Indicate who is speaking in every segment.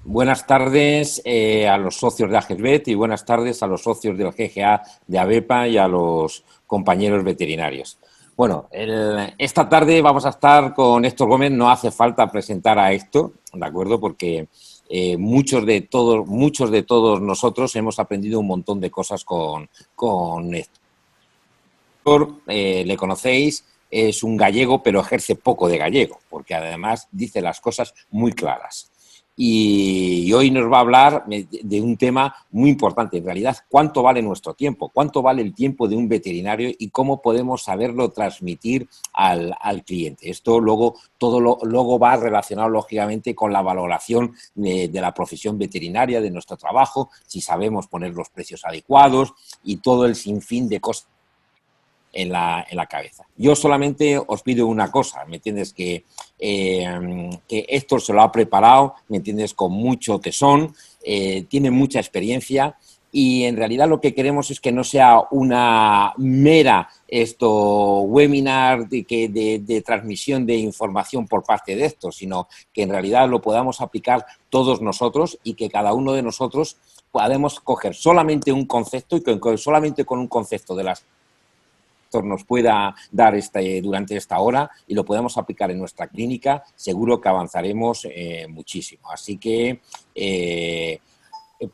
Speaker 1: Buenas tardes a los socios de AGESBET y buenas tardes a los socios del GGA de ABEPA y a los compañeros veterinarios. Bueno, esta tarde vamos a estar con Héctor Gómez. No hace falta presentar a Héctor, ¿de acuerdo? Porque muchos de todos nosotros hemos aprendido un montón de cosas con Héctor. Le conocéis, es un gallego, pero ejerce poco de gallego, porque además dice las cosas muy claras. Y hoy nos va a hablar de un tema muy importante, en realidad, cuánto vale nuestro tiempo, cuánto vale el tiempo de un veterinario y cómo podemos saberlo transmitir al cliente. Esto luego, luego va relacionado, lógicamente, con la valoración de la profesión veterinaria, de nuestro trabajo, si sabemos poner los precios adecuados y todo el sinfín de cosas en la cabeza. Yo solamente os pido una cosa, ¿me entiendes? Que Héctor se lo ha preparado, ¿me entiendes? Con mucho tesón, tiene mucha experiencia y en realidad lo que queremos es que no sea una mera webinar de transmisión de información por parte de Héctor, sino que en realidad lo podamos aplicar todos nosotros y que cada uno de nosotros podamos coger solamente un concepto y que solamente con un concepto de las nos pueda dar durante esta hora y lo podemos aplicar en nuestra clínica, seguro que avanzaremos muchísimo. Así que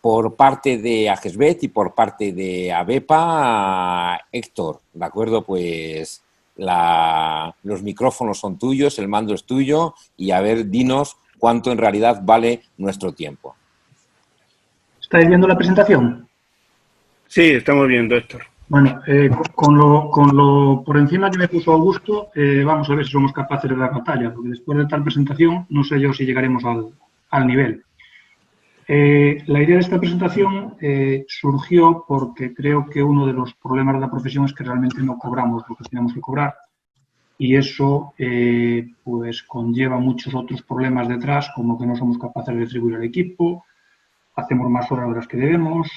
Speaker 1: por parte de AGESBET y por parte de ABEPA, Héctor, ¿de acuerdo? Pues los micrófonos son tuyos, el mando es tuyo y a ver, dinos cuánto en realidad vale nuestro tiempo.
Speaker 2: ¿Estáis viendo la presentación?
Speaker 3: Sí, estamos viendo, Héctor.
Speaker 2: Bueno, con lo por encima que me puso Augusto, vamos a ver si somos capaces de dar batalla, porque después de tal presentación no sé yo si llegaremos al nivel. La idea de esta presentación surgió porque creo que uno de los problemas de la profesión es que realmente no cobramos lo que tenemos que cobrar y eso pues conlleva muchos otros problemas detrás, como que no somos capaces de distribuir el equipo, hacemos más horas de las que debemos,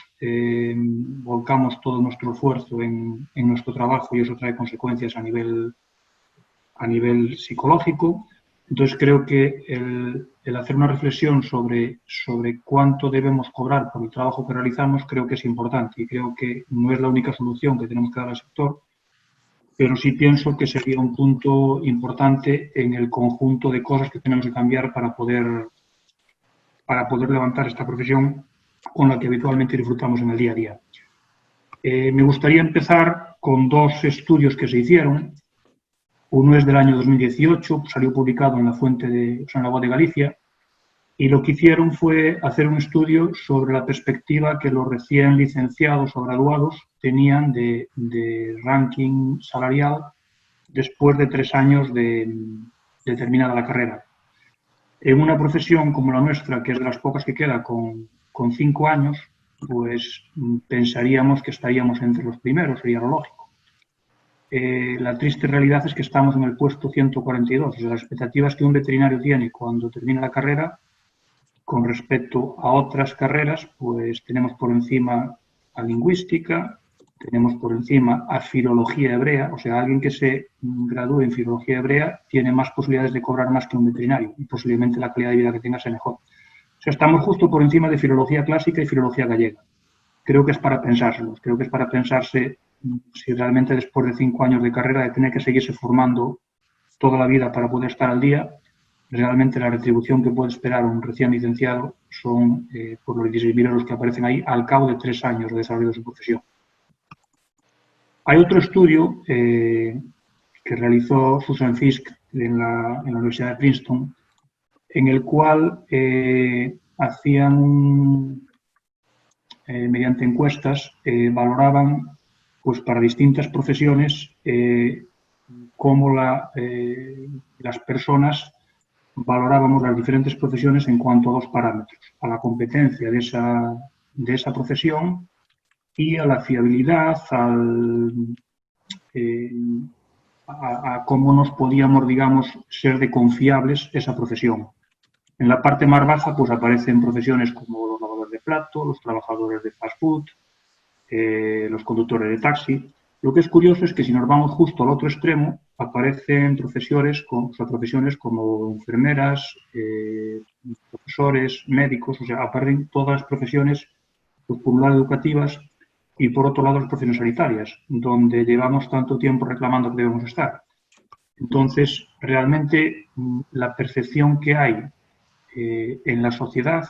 Speaker 2: volcamos todo nuestro esfuerzo en nuestro trabajo y eso trae consecuencias a nivel psicológico. Entonces creo que el hacer una reflexión sobre cuánto debemos cobrar por el trabajo que realizamos creo que es importante y creo que no es la única solución que tenemos que dar al sector, pero sí pienso que sería un punto importante en el conjunto de cosas que tenemos que cambiar para poder levantar esta profesión con la que habitualmente disfrutamos en el día a día. Me gustaría empezar con dos estudios que se hicieron. Uno es del año 2018, salió publicado en la en la Voz de Galicia, y lo que hicieron fue hacer un estudio sobre la perspectiva que los recién licenciados o graduados tenían de ranking salarial después de 3 años de terminada la carrera. En una profesión como la nuestra, que es de las pocas que queda con 5 años, pues pensaríamos que estaríamos entre los primeros, sería lo lógico. La triste realidad es que estamos en el puesto 142, o sea, las expectativas que un veterinario tiene cuando termina la carrera con respecto a otras carreras, pues tenemos por encima a lingüística, tenemos por encima a filología hebrea, o sea, alguien que se gradúe en filología hebrea tiene más posibilidades de cobrar más que un veterinario y posiblemente la calidad de vida que tenga sea mejor. O sea, estamos justo por encima de filología clásica y filología gallega. Creo que es para pensárselo, creo que es para pensarse si realmente después de 5 años de carrera de tener que seguirse formando toda la vida para poder estar al día, realmente la retribución que puede esperar un recién licenciado son por los 16.000 euros que aparecen ahí al cabo de 3 años de desarrollo de su profesión. Hay otro estudio que realizó Susan Fisk en la Universidad de Princeton, en el cual hacían, mediante encuestas, valoraban pues, para distintas profesiones cómo las personas valorábamos las diferentes profesiones en cuanto a dos parámetros, a la competencia de esa profesión y a la fiabilidad, a cómo nos podíamos, digamos, ser de confiables esa profesión. En la parte más baja, pues aparecen profesiones como los lavadores de plato, los trabajadores de fast food, los conductores de taxi. Lo que es curioso es que si nos vamos justo al otro extremo, aparecen profesiones como enfermeras, profesores, médicos, o sea, aparecen todas las profesiones, pues, por un lado educativas y por otro lado las profesiones sanitarias, donde llevamos tanto tiempo reclamando que debemos estar. Entonces, realmente la percepción que hay en la sociedad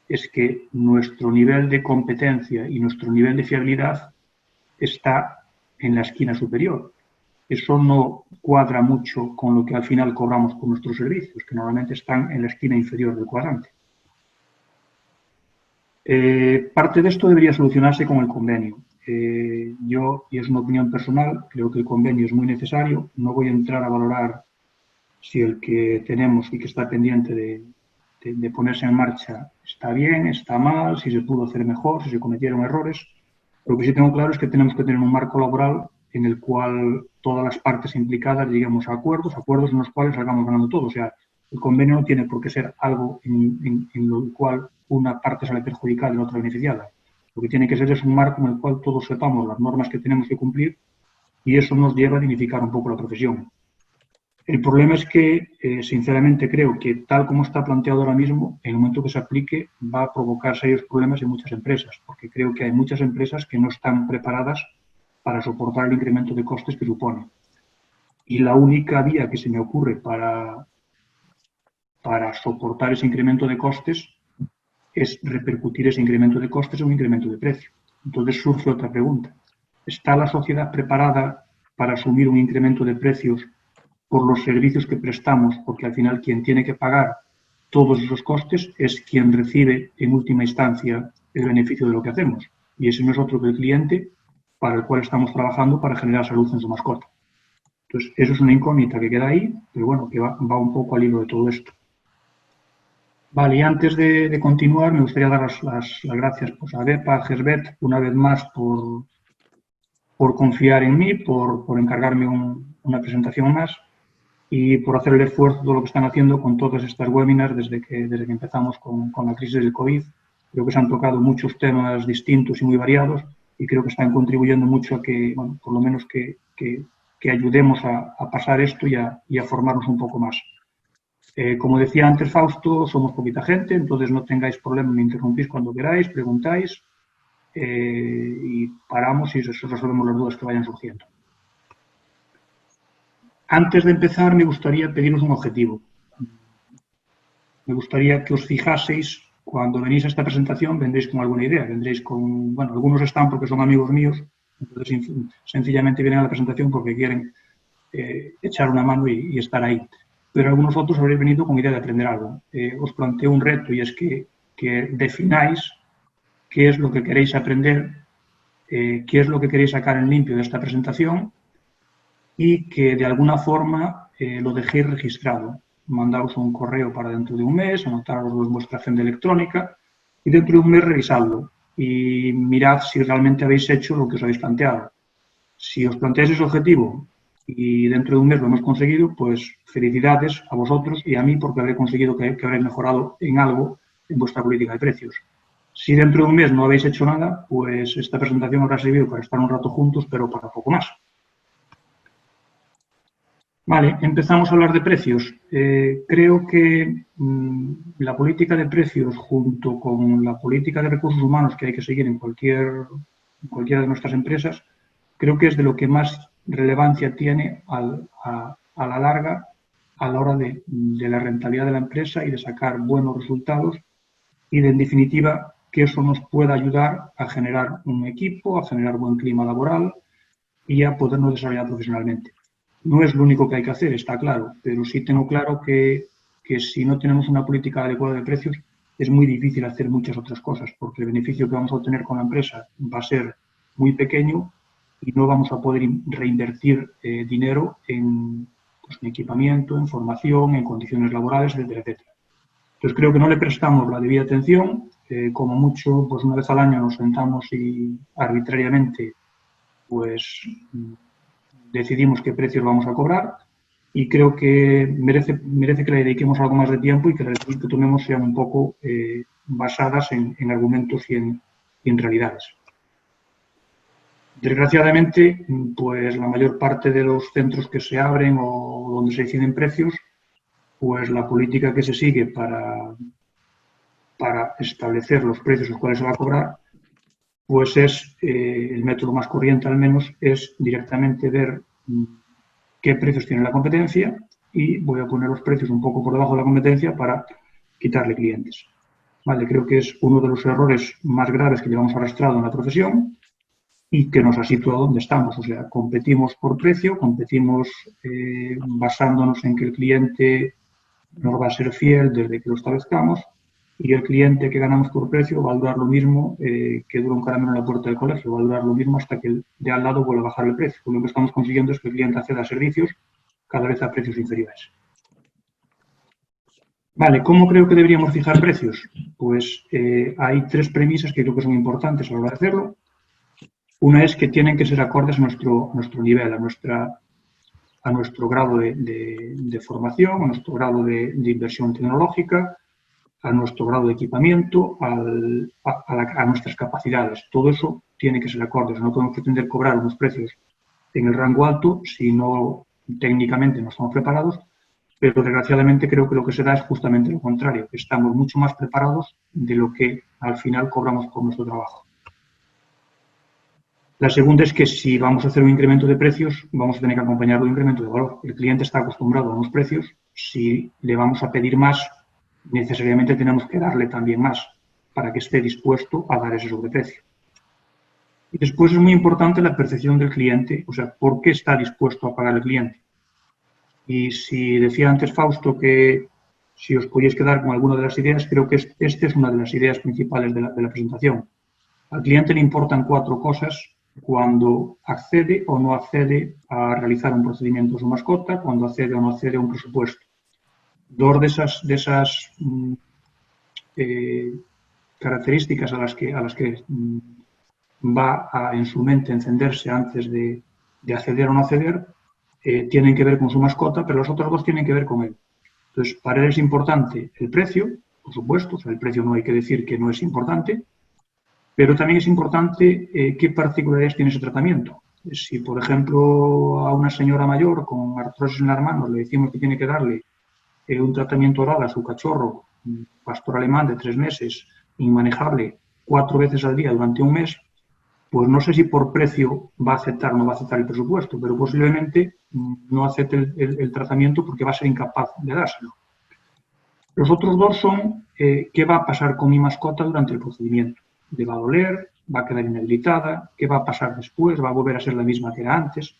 Speaker 2: es que nuestro nivel de competencia y nuestro nivel de fiabilidad está en la esquina superior. Eso no cuadra mucho con lo que al final cobramos por nuestros servicios, que normalmente están en la esquina inferior del cuadrante. Parte de esto debería solucionarse con el convenio. Yo, y es una opinión personal, creo que el convenio es muy necesario. No voy a entrar a valorar si el que tenemos y que está pendiente de ponerse en marcha está bien, está mal, si se pudo hacer mejor, si se cometieron errores. Lo que sí tengo claro es que tenemos que tener un marco laboral en el cual todas las partes implicadas lleguemos a acuerdos en los cuales salgamos ganando todos. O sea, el convenio no tiene por qué ser algo en lo cual una parte sale perjudicada y la otra beneficiada. Lo que tiene que ser es un marco en el cual todos sepamos las normas que tenemos que cumplir y eso nos lleva a dignificar un poco la profesión. El problema es que, sinceramente, creo que tal como está planteado ahora mismo, en el momento que se aplique va a provocar serios problemas en muchas empresas, porque creo que hay muchas empresas que no están preparadas para soportar el incremento de costes que supone. Y la única vía que se me ocurre para soportar ese incremento de costes es repercutir ese incremento de costes en un incremento de precio. Entonces surge otra pregunta. ¿Está la sociedad preparada para asumir un incremento de precios por los servicios que prestamos? Porque al final quien tiene que pagar todos esos costes es quien recibe en última instancia el beneficio de lo que hacemos. Y ese no es otro que el cliente para el cual estamos trabajando para generar salud en su mascota. Entonces, eso es una incógnita que queda ahí, pero bueno, que va un poco al hilo de todo esto. Vale, y antes de continuar, me gustaría dar las gracias, pues, a Depa, a Gersbet, una vez más por confiar en mí, por encargarme una presentación más y por hacer el esfuerzo, todo lo que están haciendo con todas estas webinars desde que empezamos con la crisis del COVID. Creo que se han tocado muchos temas distintos y muy variados y creo que están contribuyendo mucho a que, bueno, por lo menos que ayudemos a pasar esto y a formarnos un poco más. Como decía antes Fausto, somos poquita gente, entonces no tengáis problema, me interrumpís cuando queráis, preguntáis y paramos y resolvemos las dudas que vayan surgiendo. Antes de empezar, me gustaría pediros un objetivo. Me gustaría que os fijaseis, cuando venís a esta presentación, vendréis con alguna idea, vendréis con, bueno, algunos están porque son amigos míos, entonces sencillamente vienen a la presentación porque quieren echar una mano y estar ahí. Pero algunos otros habréis venido con idea de aprender algo. Os planteo un reto y es que defináis qué es lo que queréis aprender, qué es lo que queréis sacar en limpio de esta presentación y que de alguna forma lo dejéis registrado. Mandaos un correo para dentro de un mes, anotaroslo en vuestra agenda electrónica y dentro de un mes revisadlo y mirad si realmente habéis hecho lo que os habéis planteado. Si os planteáis ese objetivo y dentro de un mes lo hemos conseguido, pues felicidades a vosotros y a mí porque habré conseguido que habréis mejorado en algo en vuestra política de precios. Si dentro de un mes no habéis hecho nada, pues esta presentación habrá servido para estar un rato juntos, pero para poco más. Vale, empezamos a hablar de precios. Creo que la política de precios junto con la política de recursos humanos que hay que seguir en cualquiera de nuestras empresas, creo que es de lo que más relevancia tiene a la larga a la hora de la rentabilidad de la empresa y de sacar buenos resultados y de, en definitiva, que eso nos pueda ayudar a generar un equipo, a generar buen clima laboral y a podernos desarrollar profesionalmente. No es lo único que hay que hacer, está claro, pero sí tengo claro que si no tenemos una política adecuada de precios es muy difícil hacer muchas otras cosas porque el beneficio que vamos a obtener con la empresa va a ser muy pequeño y no vamos a poder reinvertir dinero en equipamiento, en formación, en condiciones laborales, etcétera, etcétera. Entonces creo que no le prestamos la debida atención, como mucho, pues una vez al año nos sentamos y arbitrariamente pues decidimos qué precios vamos a cobrar y creo que merece que le dediquemos algo más de tiempo y que las decisiones que tomemos sean un poco basadas en argumentos y en realidades. Desgraciadamente, pues la mayor parte de los centros que se abren o donde se deciden precios, pues la política que se sigue para establecer los precios a los cuales se va a cobrar, pues es, el método más corriente al menos, es directamente ver qué precios tiene la competencia y voy a poner los precios un poco por debajo de la competencia para quitarle clientes. Vale, creo que es uno de los errores más graves que llevamos arrastrado en la profesión y que nos ha situado donde estamos. O sea, competimos por precio, competimos basándonos en que el cliente nos va a ser fiel desde que lo establezcamos y el cliente que ganamos por precio va a durar lo mismo que dura un caramelo en la puerta del colegio, va a durar lo mismo hasta que el de al lado vuelva a bajar el precio. Lo que estamos consiguiendo es que el cliente acceda a servicios cada vez a precios inferiores. Vale, ¿cómo creo que deberíamos fijar precios? Pues hay tres premisas que creo que son importantes a la hora de hacerlo. Una es que tienen que ser acordes a nuestro nivel, a nuestro grado de formación, a nuestro grado de inversión tecnológica, a nuestro grado de equipamiento, a nuestras capacidades. Todo eso tiene que ser acorde. No podemos pretender cobrar unos precios en el rango alto si no técnicamente no estamos preparados, pero desgraciadamente creo que lo que se da es justamente lo contrario. Estamos mucho más preparados de lo que al final cobramos por nuestro trabajo. La segunda es que si vamos a hacer un incremento de precios, vamos a tener que acompañarlo de un incremento de valor. El cliente está acostumbrado a unos precios. Si le vamos a pedir más, necesariamente tenemos que darle también más para que esté dispuesto a dar ese sobreprecio. Y después es muy importante la percepción del cliente, o sea, ¿por qué está dispuesto a pagar el cliente? Y si decía antes Fausto que si os podíais quedar con alguna de las ideas, creo que esta es una de las ideas principales de la presentación. Al cliente le importan 4 cosas cuando accede o no accede a realizar un procedimiento de su mascota, cuando accede o no accede a un presupuesto. 2 de esas características a las que va a en su mente encenderse antes de acceder o no acceder tienen que ver con su mascota, pero las otras 2 tienen que ver con él. Entonces, para él es importante el precio, por supuesto, o sea, el precio no hay que decir que no es importante, pero también es importante qué particularidades tiene ese tratamiento. Si, por ejemplo, a una señora mayor con artrosis en las manos le decimos que tiene que darle un tratamiento oral a su cachorro, un pastor alemán de 3 meses, inmanejable 4 veces al día durante un mes, pues no sé si por precio va a aceptar o no va a aceptar el presupuesto, pero posiblemente no acepte el tratamiento porque va a ser incapaz de dárselo. Los otros 2 son qué va a pasar con mi mascota durante el procedimiento. ¿Le va a doler? ¿Va a quedar inhabilitada? ¿Qué va a pasar después? ¿Va a volver a ser la misma que era antes?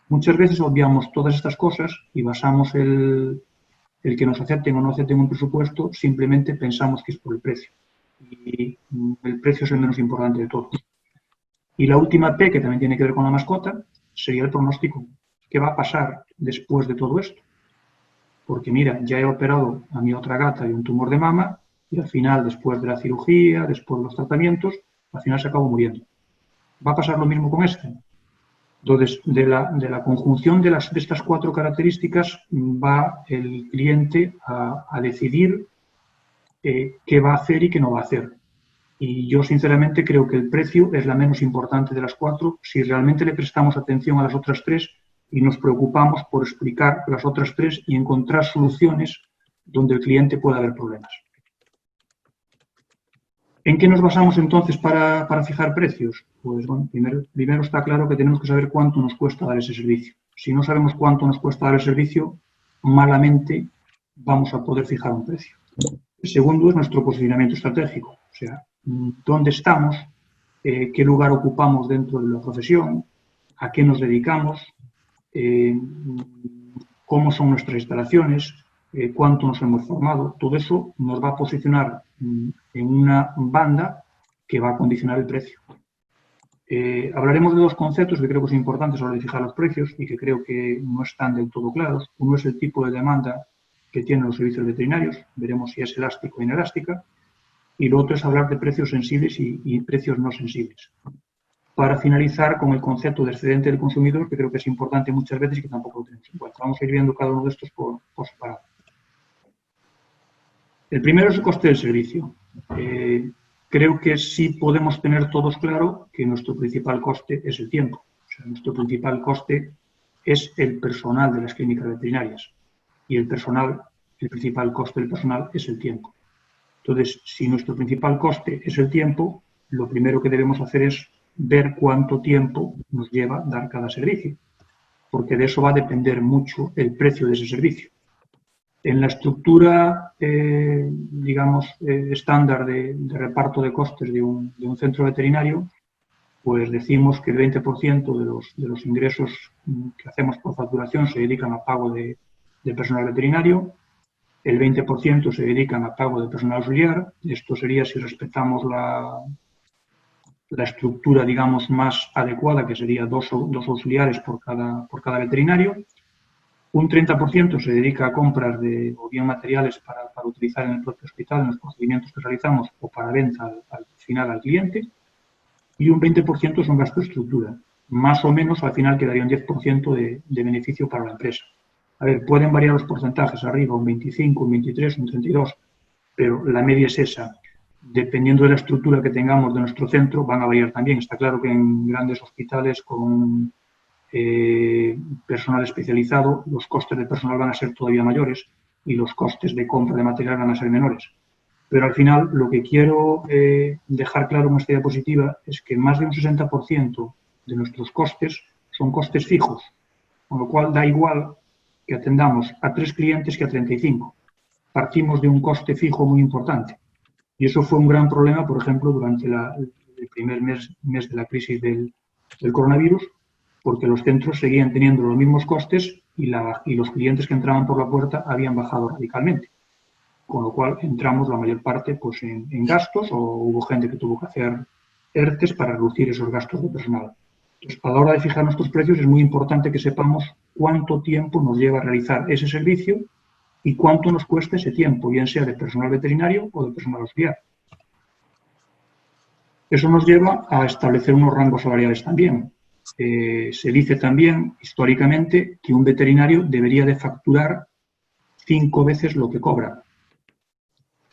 Speaker 2: Muchas veces obviamos todas estas cosas y basamos el que nos acepten o no acepten un presupuesto, simplemente pensamos que es por el precio. Y el precio es el menos importante de todos. Y la última P, que también tiene que ver con la mascota, sería el pronóstico. ¿Qué va a pasar después de todo esto? Porque mira, ya he operado a mi otra gata de un tumor de mama y al final, después de la cirugía, después de los tratamientos, al final se acabó muriendo. ¿Va a pasar lo mismo con este? Entonces, de la conjunción de estas 4 características va el cliente a decidir qué va a hacer y qué no va a hacer. Y yo, sinceramente, creo que el precio es la menos importante de las 4 si realmente le prestamos atención a las otras 3 y nos preocupamos por explicar las otras 3 y encontrar soluciones donde el cliente pueda haber problemas. ¿En qué nos basamos entonces para fijar precios? Pues bueno, primero está claro que tenemos que saber cuánto nos cuesta dar ese servicio. Si no sabemos cuánto nos cuesta dar el servicio, malamente vamos a poder fijar un precio. El segundo es nuestro posicionamiento estratégico, o sea, dónde estamos, qué lugar ocupamos dentro de la profesión, a qué nos dedicamos, cómo son nuestras instalaciones, cuánto nos hemos formado. Todo eso nos va a posicionar en una banda que va a condicionar el precio. Hablaremos de 2 conceptos que creo que son importantes a la hora de fijar los precios y que creo que no están del todo claros. Uno es el tipo de demanda que tienen los servicios veterinarios, veremos si es elástica o inelástica, y lo otro es hablar de precios sensibles y precios no sensibles. Para finalizar con el concepto de excedente del consumidor, que creo que es importante muchas veces y que tampoco lo tenemos en cuenta. Vamos a ir viendo cada uno de estos por separado. El primero es el coste del servicio. creo que sí podemos tener todos claro que nuestro principal coste es el tiempo. O sea, nuestro principal coste es el personal de las clínicas veterinarias y el principal coste del personal es el tiempo. Entonces, si nuestro principal coste es el tiempo, lo primero que debemos hacer es ver cuánto tiempo nos lleva dar cada servicio, porque de eso va a depender mucho el precio de ese servicio. En la estructura, digamos, estándar de reparto de costes de un centro veterinario, pues decimos que el 20% de los ingresos que hacemos por facturación se dedican a pago de personal veterinario, el 20% se dedican a pago de personal auxiliar. Esto sería si respetamos la estructura, digamos, más adecuada, que sería dos auxiliares por cada veterinario. Un 30% se dedica a compras de o bien materiales para utilizar en el propio hospital, en los procedimientos que realizamos, o para venta al final al cliente. Y un 20% son gasto de estructura. Más o menos, al final, quedaría un 10% de beneficio para la empresa. A ver, pueden variar los porcentajes arriba, un 25, un 23, un 32, pero la media es esa. Dependiendo de la estructura que tengamos de nuestro centro, van a variar también. Está claro que en grandes hospitales con personal especializado, los costes de personal van a ser todavía mayores y los costes de compra de material van a ser menores. Pero al final, lo que quiero dejar claro en esta diapositiva es que más de un 60% de nuestros costes son costes fijos, con lo cual da igual que atendamos a 3 clientes que a 35. Partimos de un coste fijo muy importante. Y eso fue un gran problema, por ejemplo, durante el primer mes de la crisis del coronavirus, porque los centros seguían teniendo los mismos costes y los clientes que entraban por la puerta habían bajado radicalmente. Con lo cual entramos la mayor parte pues, en gastos, o hubo gente que tuvo que hacer ERTES para reducir esos gastos de personal. Entonces, a la hora de fijar nuestros precios es muy importante que sepamos cuánto tiempo nos lleva a realizar ese servicio y cuánto nos cuesta ese tiempo, bien sea de personal veterinario o de personal auxiliar. Eso nos lleva a establecer unos rangos salariales también. Se dice también, históricamente, que un veterinario debería de facturar 5 veces lo que cobra.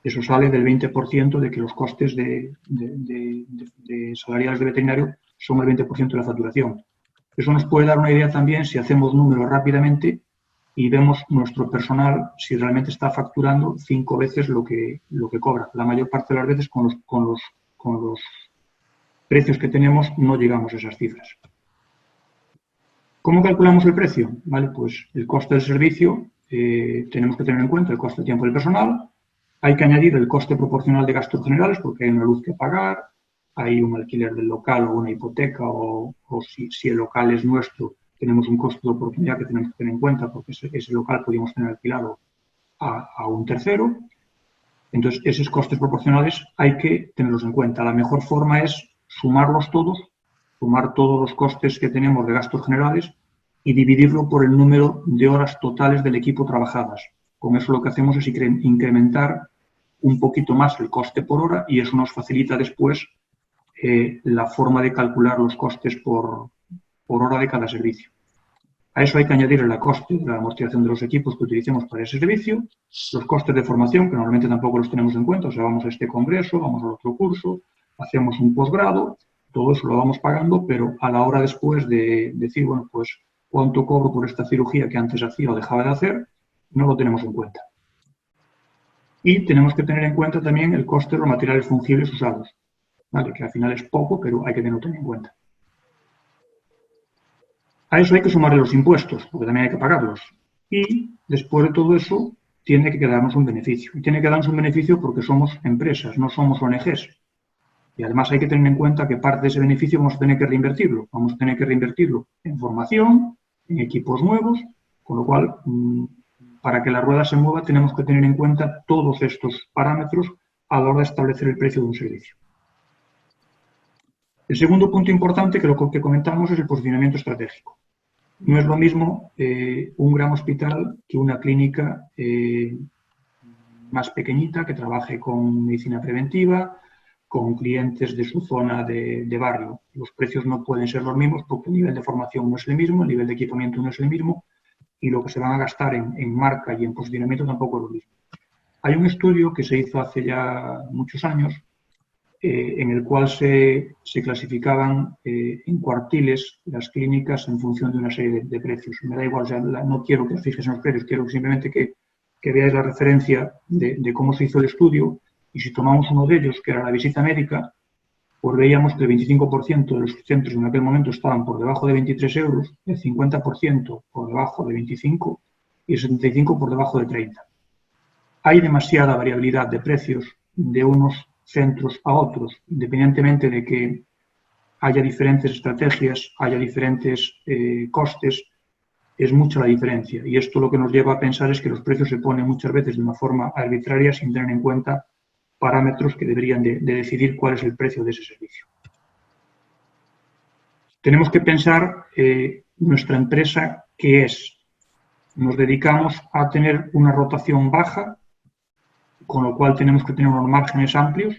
Speaker 2: Eso sale del 20% de que los costes de salariales de veterinario son el 20% de la facturación. Eso nos puede dar una idea también si hacemos números rápidamente y vemos nuestro personal si realmente está facturando 5 veces lo que cobra. La mayor parte de las veces con los precios que tenemos no llegamos a esas cifras. ¿Cómo calculamos el precio? Vale, pues el coste del servicio, tenemos que tener en cuenta el coste de tiempo del personal. Hay que añadir el coste proporcional de gastos generales porque hay una luz que pagar, hay un alquiler del local o una hipoteca, o si el local es nuestro, tenemos un coste de oportunidad que tenemos que tener en cuenta porque ese local podríamos tener alquilado a un tercero. Entonces, esos costes proporcionales hay que tenerlos en cuenta. La mejor forma es sumarlos todos, sumar todos los costes que tenemos de gastos generales y dividirlo por el número de horas totales del equipo trabajadas. Con eso lo que hacemos es incrementar un poquito más el coste por hora y eso nos facilita después la forma de calcular los costes por hora de cada servicio. A eso hay que añadir el coste de la amortización de los equipos que utilicemos para ese servicio, los costes de formación, que normalmente tampoco los tenemos en cuenta, o sea, vamos a este congreso, vamos al otro curso, hacemos un posgrado, todo eso lo vamos pagando, pero a la hora después de decir, bueno, pues cuánto cobro por esta cirugía que antes hacía o dejaba de hacer, no lo tenemos en cuenta. Y tenemos que tener en cuenta también el coste de los materiales fungibles usados, ¿vale? Que al final es poco, pero hay que tenerlo en cuenta. A eso hay que sumarle los impuestos, porque también hay que pagarlos. Y después de todo eso, tiene que quedarnos un beneficio. Y tiene que darnos un beneficio porque somos empresas, no somos ONGs. Y además hay que tener en cuenta que parte de ese beneficio vamos a tener que reinvertirlo. Vamos a tener que reinvertirlo en formación, en equipos nuevos, con lo cual, para que la rueda se mueva, tenemos que tener en cuenta todos estos parámetros a la hora de establecer el precio de un servicio. El segundo punto importante que lo que comentamos es el posicionamiento estratégico. No es lo mismo un gran hospital que una clínica más pequeñita que trabaje con medicina preventiva, con clientes de su zona de barrio. Los precios no pueden ser los mismos porque el nivel de formación no es el mismo, el nivel de equipamiento no es el mismo y lo que se van a gastar en marca y en posicionamiento tampoco es lo mismo. Hay un estudio que se hizo hace ya muchos años en el cual se clasificaban en cuartiles las clínicas en función de una serie de precios. Me da igual, o sea, no quiero que os fijes en los precios, quiero simplemente que veáis la referencia de cómo se hizo el estudio, y si tomamos uno de ellos, que era la visita médica, pues veíamos que el 25% de los centros en aquel momento estaban por debajo de 23 euros, el 50% por debajo de 25 y el 75% por debajo de 30. Hay demasiada variabilidad de precios de unos centros a otros, independientemente de que haya diferentes estrategias, haya diferentes costes, es mucha la diferencia. Y esto lo que nos lleva a pensar es que los precios se ponen muchas veces de una forma arbitraria sin tener en cuenta parámetros que deberían de decidir cuál es el precio de ese servicio. Tenemos que pensar nuestra empresa qué es. Nos dedicamos a tener una rotación baja, con lo cual tenemos que tener unos márgenes amplios,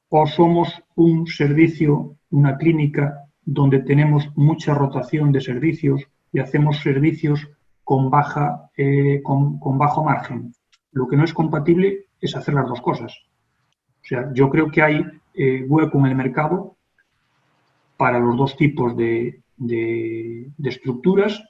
Speaker 2: o somos un servicio, una clínica donde tenemos mucha rotación de servicios y hacemos servicios con bajo margen. Lo que no es compatible es hacer las dos cosas. O sea, yo creo que hay hueco en el mercado para los dos tipos de estructuras,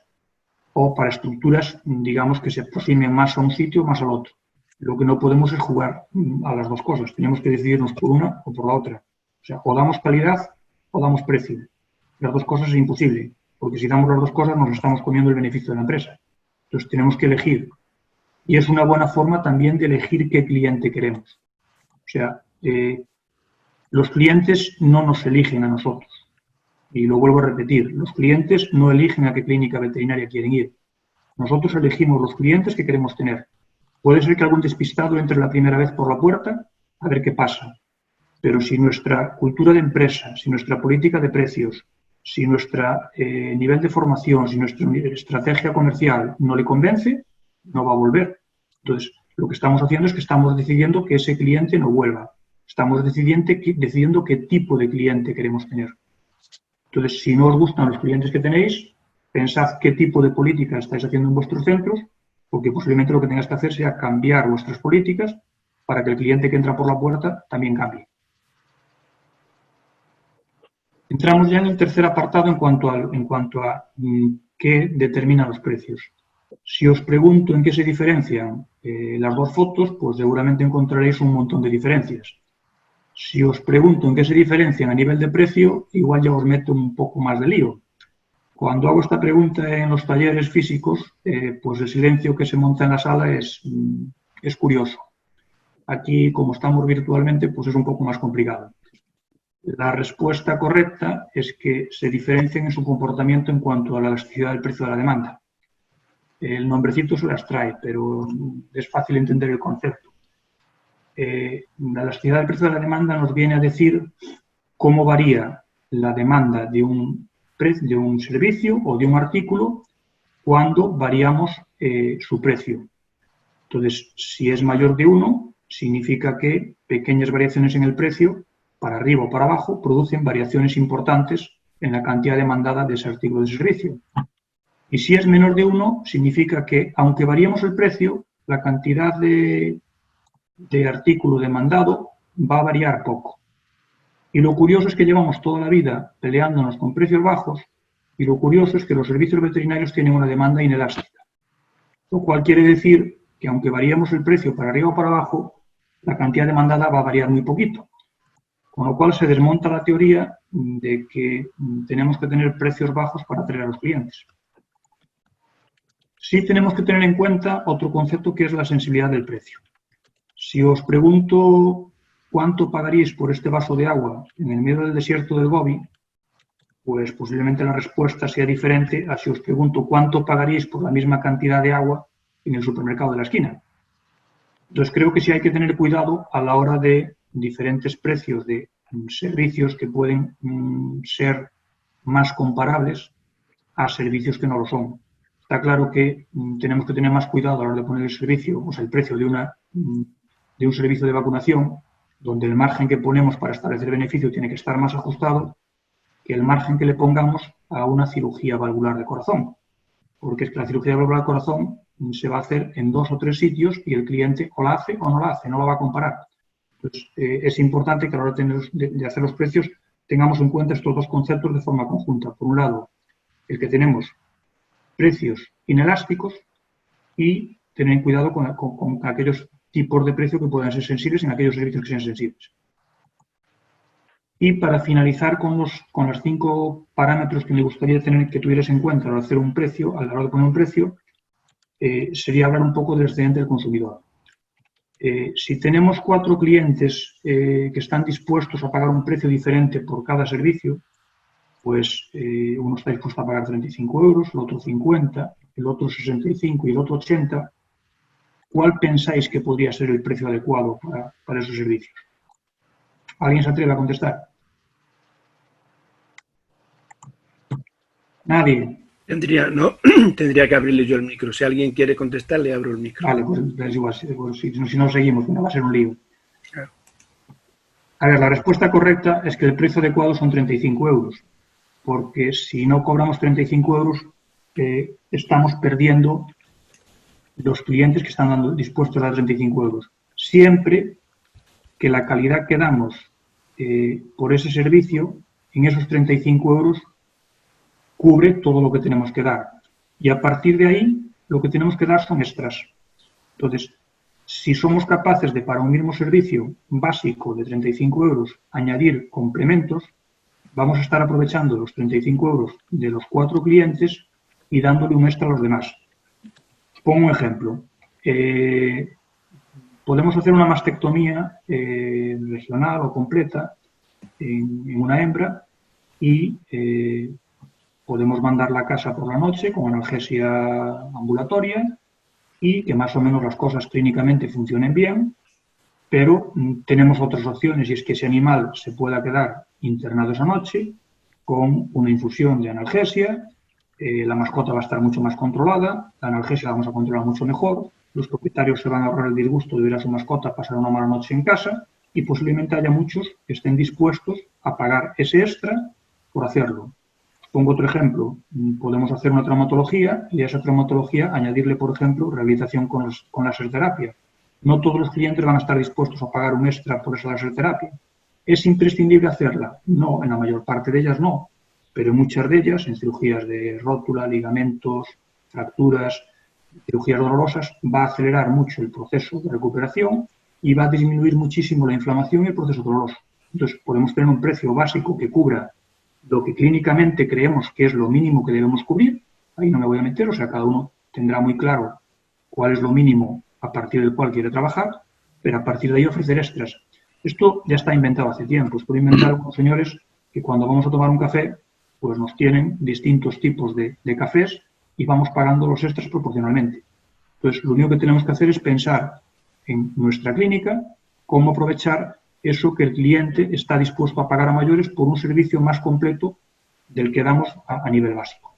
Speaker 2: o para estructuras, digamos, que se aproximen más a un sitio o más al otro. Lo que no podemos es jugar a las dos cosas. Tenemos que decidirnos por una o por la otra. O sea, o damos calidad o damos precio. Las dos cosas es imposible, porque si damos las dos cosas nos estamos comiendo el beneficio de la empresa. Entonces tenemos que elegir. Y es una buena forma también de elegir qué cliente queremos. O sea, los clientes no nos eligen a nosotros. Y lo vuelvo a repetir, los clientes no eligen a qué clínica veterinaria quieren ir. Nosotros elegimos los clientes que queremos tener. Puede ser que algún despistado entre la primera vez por la puerta, a ver qué pasa. Pero si nuestra cultura de empresa, si nuestra política de precios, si nuestro nivel de formación, si nuestra estrategia comercial no le convence, no va a volver. Entonces, lo que estamos haciendo es que estamos decidiendo que ese cliente no vuelva. Estamos decidiendo qué tipo de cliente queremos tener. Entonces, si no os gustan los clientes que tenéis, pensad qué tipo de política estáis haciendo en vuestros centros, porque posiblemente lo que tengáis que hacer sea cambiar vuestras políticas para que el cliente que entra por la puerta también cambie. Entramos ya en el tercer apartado en cuanto a qué determina los precios. Si os pregunto en qué se diferencian las dos fotos, pues seguramente encontraréis un montón de diferencias. Si os pregunto en qué se diferencian a nivel de precio, igual ya os meto un poco más de lío. Cuando hago esta pregunta en los talleres físicos, pues el silencio que se monta en la sala es curioso. Aquí, como estamos virtualmente, pues es un poco más complicado. La respuesta correcta es que se diferencian en su comportamiento en cuanto a la elasticidad del precio de la demanda. El nombrecito se las trae, pero es fácil entender el concepto. La elasticidad del precio de la demanda nos viene a decir cómo varía la demanda de un servicio o de un artículo cuando variamos su precio. Entonces, si es mayor de 1, significa que pequeñas variaciones en el precio, para arriba o para abajo, producen variaciones importantes en la cantidad demandada de ese artículo de servicio. Y si es menor de 1, significa que, aunque variemos el precio, la cantidad de artículo demandado va a variar poco. Y lo curioso es que llevamos toda la vida peleándonos con precios bajos, y lo curioso es que los servicios veterinarios tienen una demanda inelástica. Lo cual quiere decir que, aunque variemos el precio para arriba o para abajo, la cantidad demandada va a variar muy poquito. Con lo cual se desmonta la teoría de que tenemos que tener precios bajos para atraer a los clientes. Sí tenemos que tener en cuenta otro concepto que es la sensibilidad del precio. Si os pregunto cuánto pagaríais por este vaso de agua en el medio del desierto del Gobi, pues posiblemente la respuesta sea diferente a si os pregunto cuánto pagaríais por la misma cantidad de agua en el supermercado de la esquina. Entonces creo que sí hay que tener cuidado a la hora de diferentes precios de servicios que pueden ser más comparables a servicios que no lo son. Está claro que tenemos que tener más cuidado a la hora de poner el servicio, o sea, el precio de un servicio de vacunación, donde el margen que ponemos para establecer beneficio tiene que estar más ajustado que el margen que le pongamos a una cirugía valvular de corazón. Porque es que la cirugía valvular de corazón se va a hacer en 2 o 3 sitios y el cliente o la hace o no la hace, no la va a comparar. Pues, es importante que a la hora de hacer los precios tengamos en cuenta estos dos conceptos de forma conjunta. Por un lado, el que tenemos precios inelásticos y tener cuidado con aquellos tipos de precio que puedan ser sensibles en aquellos servicios que sean sensibles. Y para finalizar con los 5 parámetros que me gustaría que tuvieras en cuenta al hacer un precio, a la hora de poner un precio, sería hablar un poco del excedente del consumidor. Si tenemos 4 clientes que están dispuestos a pagar un precio diferente por cada servicio, pues uno está dispuesto a pagar 35 euros, el otro 50, el otro 65 y el otro 80. ¿Cuál pensáis que podría ser el precio adecuado para esos servicios? ¿Alguien se atreve a contestar? Nadie.
Speaker 3: Tendría que abrirle yo el micro. Si alguien quiere contestar, le abro el micro.
Speaker 2: Vale, pues es igual. Si no seguimos, va a ser un lío.
Speaker 3: Claro.
Speaker 2: A ver, la respuesta correcta es que el precio adecuado son 35 euros. Porque si no cobramos 35 euros, estamos perdiendo los clientes que están dispuestos a dar 35 euros. Siempre que la calidad que damos por ese servicio, en esos 35 euros, cubre todo lo que tenemos que dar. Y a partir de ahí, lo que tenemos que dar son extras. Entonces, si somos capaces de, para un mismo servicio básico de 35 euros, añadir complementos, vamos a estar aprovechando los 35 euros de los 4 clientes y dándole un extra a los demás. Os pongo un ejemplo. Podemos hacer una mastectomía regional o completa en una hembra y podemos mandarla a casa por la noche con analgesia ambulatoria y que más o menos las cosas clínicamente funcionen bien, pero tenemos otras opciones y es que ese animal se pueda quedar internado esa noche con una infusión de analgesia, la mascota va a estar mucho más controlada, la analgesia la vamos a controlar mucho mejor, los propietarios se van a ahorrar el disgusto de ver a su mascota pasar una mala noche en casa y posiblemente haya muchos que estén dispuestos a pagar ese extra por hacerlo. Pongo otro ejemplo. Podemos hacer una traumatología y a esa traumatología añadirle, por ejemplo, rehabilitación con laserterapia. No todos los clientes van a estar dispuestos a pagar un extra por esa laserterapia. ¿Es imprescindible hacerla? No, en la mayor parte de ellas no. Pero en muchas de ellas, en cirugías de rótula, ligamentos, fracturas, cirugías dolorosas, va a acelerar mucho el proceso de recuperación y va a disminuir muchísimo la inflamación y el proceso doloroso. Entonces, podemos tener un precio básico que cubra lo que clínicamente creemos que es lo mínimo que debemos cubrir. Ahí no me voy a meter, o sea, cada uno tendrá muy claro cuál es lo mínimo a partir del cual quiere trabajar, pero a partir de ahí ofrecer extras. Esto ya está inventado hace tiempo. Esto lo inventaron algunos señores que cuando vamos a tomar un café, pues nos tienen distintos tipos de cafés y vamos pagando los extras proporcionalmente. Entonces, lo único que tenemos que hacer es pensar en nuestra clínica cómo aprovechar eso que el cliente está dispuesto a pagar a mayores por un servicio más completo del que damos a nivel básico.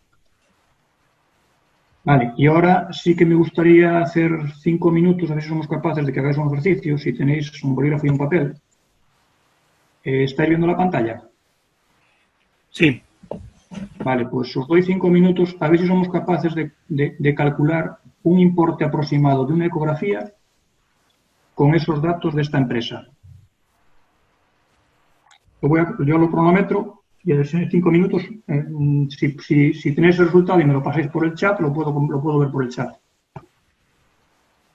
Speaker 2: Vale, y ahora sí que me gustaría hacer 5 minutos, a ver si somos capaces de que hagáis un ejercicio, si tenéis un bolígrafo y un papel. ¿Estáis viendo la pantalla?
Speaker 3: Sí.
Speaker 2: Vale, pues os doy 5 minutos, a ver si somos capaces de calcular un importe aproximado de una ecografía con esos datos de esta empresa. Yo lo cronometro y en 5 minutos, si tenéis el resultado y me lo pasáis por el chat, lo puedo ver por el chat.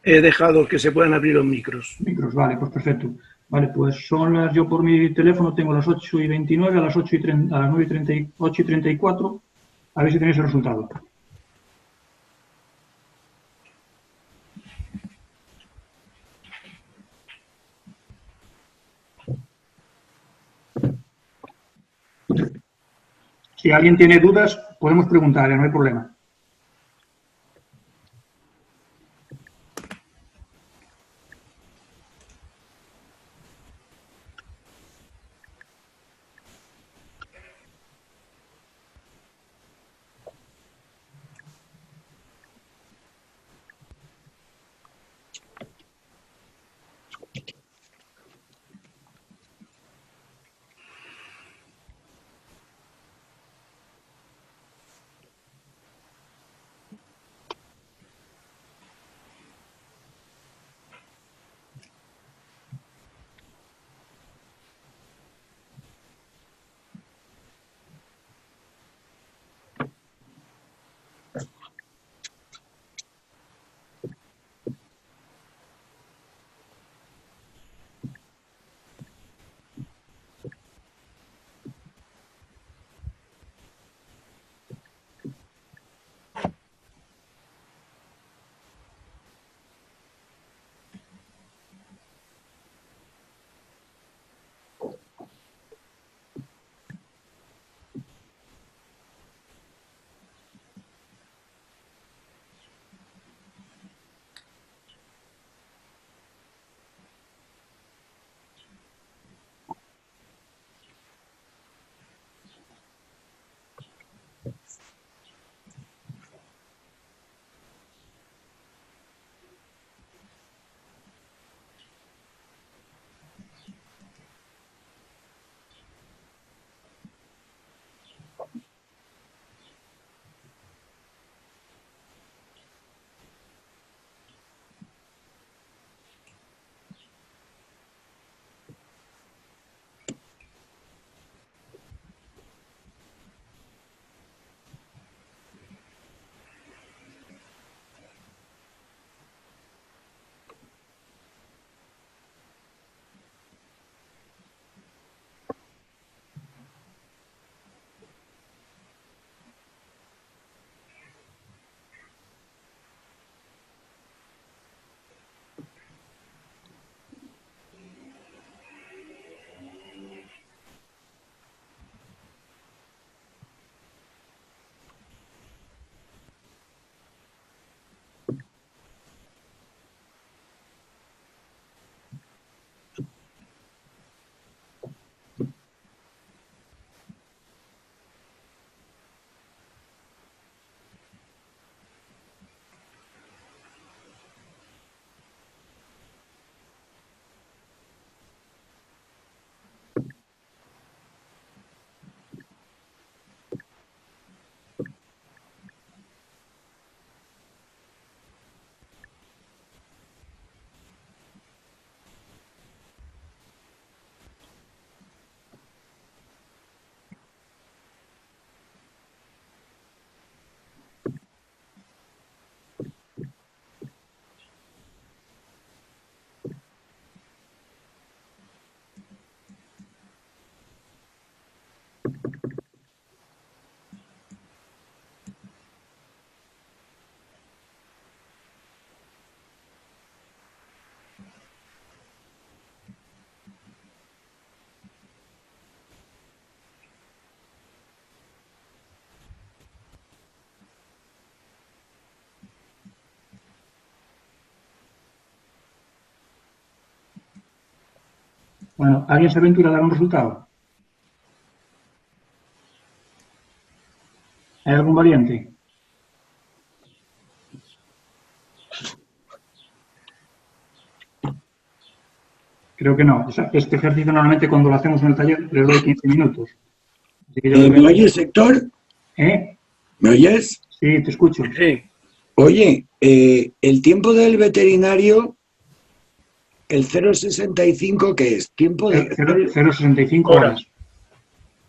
Speaker 3: He dejado que se puedan abrir los micros.
Speaker 2: Micros, vale, pues perfecto. Vale, pues yo por mi teléfono tengo las 8:29, a las 8:34, a ver si tenéis el resultado. Si alguien tiene dudas, podemos preguntar, no hay problema. Bueno, ¿alguien se aventura a dar un resultado? ¿Hay algún valiente? Creo que no. O sea, este ejercicio normalmente cuando lo hacemos en el taller les doy 15 minutos. Así que yo creo que...
Speaker 4: ¿Me oyes, Héctor?
Speaker 2: ¿Eh?
Speaker 4: ¿Me oyes?
Speaker 2: Sí, te escucho.
Speaker 3: Sí.
Speaker 4: Oye, el tiempo del veterinario, el 0,65, ¿qué es? Tiempo de...
Speaker 2: 0,65 horas.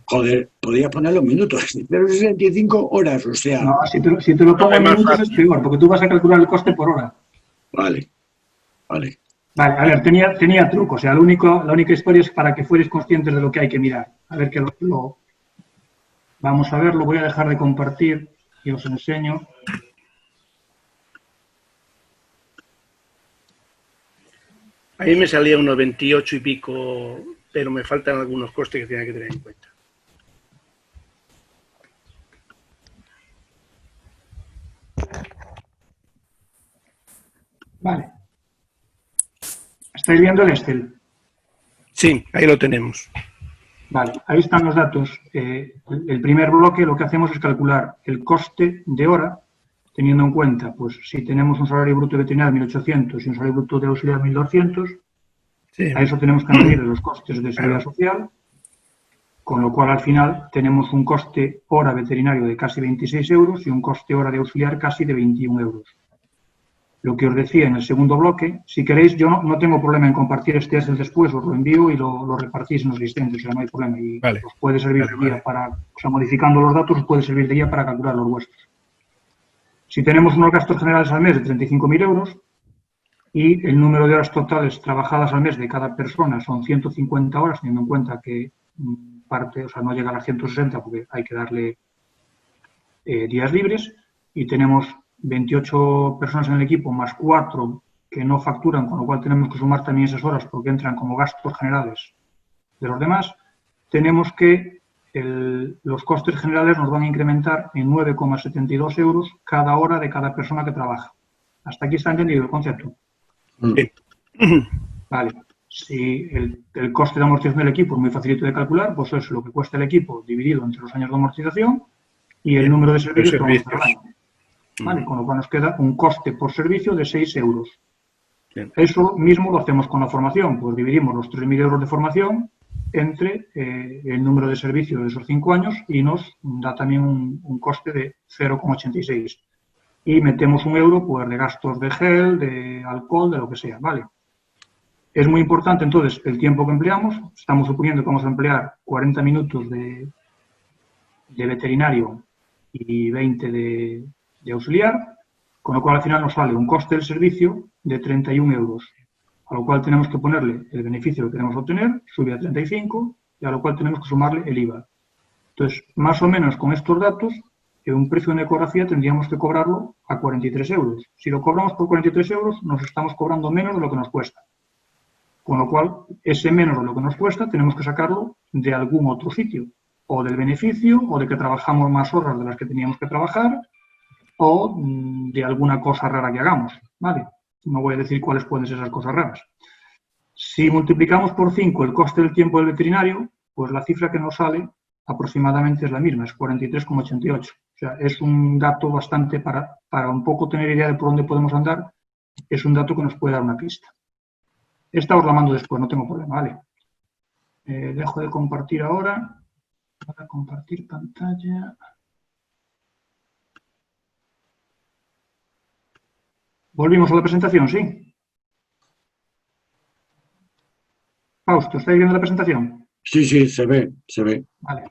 Speaker 4: Joder, podría poner los minutos. 0,65 horas, o sea...
Speaker 2: No, si te lo pongo en
Speaker 3: más
Speaker 2: minutos
Speaker 3: fácil.
Speaker 2: es peor, porque tú vas a calcular el coste por hora.
Speaker 4: Vale, vale.
Speaker 2: Vale, a ver, tenía truco. O sea, la única historia es para que fueres conscientes de lo que hay que mirar. A ver, que vamos a ver, lo voy a dejar de compartir y os enseño.
Speaker 3: A mí me salía unos 28 y pico, pero me faltan algunos costes que tenía que tener en cuenta.
Speaker 2: Vale. ¿Estáis viendo el Excel?
Speaker 3: Sí, ahí lo tenemos.
Speaker 2: Vale, ahí están los datos. El primer bloque lo que hacemos es calcular el coste de hora, teniendo en cuenta, pues, si tenemos un salario bruto de veterinario de 1.800 y un salario bruto de auxiliar de 1.200,
Speaker 3: Sí.
Speaker 2: a eso tenemos que añadir los costes de seguridad social, con lo cual al final tenemos un coste hora veterinario de casi 26 euros y un coste hora de auxiliar casi de 21 euros. Lo que os decía en el segundo bloque, si queréis, yo no tengo problema en compartir este Excel después, os lo envío y lo repartís en los asistentes, o sea, no hay problema. Y
Speaker 3: Vale.
Speaker 2: os puede servir de guía para, o sea, modificando los datos, os puede servir de guía para calcular los vuestros. Si tenemos unos gastos generales al mes de 35.000 euros y el número de horas totales trabajadas al mes de cada persona son 150 horas, teniendo en cuenta que parte, o sea, no llega a las 160 porque hay que darle días libres, y tenemos 28 personas en el equipo más 4 que no facturan, con lo cual tenemos que sumar también esas horas porque entran como gastos generales de los demás, tenemos que los costes generales nos van a incrementar en 9,72 euros cada hora de cada persona que trabaja. ¿Hasta aquí está entendido el concepto?
Speaker 3: Sí.
Speaker 2: Vale. Si el coste de amortización del equipo es muy facilito de calcular, pues es lo que cuesta el equipo dividido entre los años de amortización y el número de servicios que vamos a hacer al año. Vale, con lo cual nos queda un coste por servicio de 6 euros.
Speaker 3: Bien.
Speaker 2: Eso mismo lo hacemos con la formación, pues dividimos los 3.000 euros de formación entre el número de servicios de esos 5 años y nos da también un coste de 0,86. Y metemos 1 euro pues, de gastos de gel, de alcohol, de lo que sea, ¿vale? Es muy importante, entonces, el tiempo que empleamos. Estamos suponiendo que vamos a emplear 40 minutos de veterinario y 20 de auxiliar, con lo cual al final nos sale un coste del servicio de 31 euros, a lo cual tenemos que ponerle el beneficio que queremos obtener, sube a 35, y a lo cual tenemos que sumarle el IVA. Entonces, más o menos con estos datos, un precio de ecografía tendríamos que cobrarlo a 43 euros. Si lo cobramos por 43 euros, nos estamos cobrando menos de lo que nos cuesta. Con lo cual, ese menos de lo que nos cuesta tenemos que sacarlo de algún otro sitio, o del beneficio, o de que trabajamos más horas de las que teníamos que trabajar, o de alguna cosa rara que hagamos, ¿vale? No voy a decir cuáles pueden ser esas cosas raras. Si multiplicamos por 5 el coste del tiempo del veterinario, pues la cifra que nos sale aproximadamente es la misma, es 43,88. O sea, es un dato bastante, para un poco tener idea de por dónde podemos andar, es un dato que nos puede dar una pista. Esta os la mando después, no tengo problema, ¿vale? Dejo de compartir ahora. Para compartir pantalla. Volvimos a la presentación, ¿sí? Fausto, ¿estáis viendo la presentación?
Speaker 4: Sí, sí, se ve, se ve.
Speaker 2: Vale.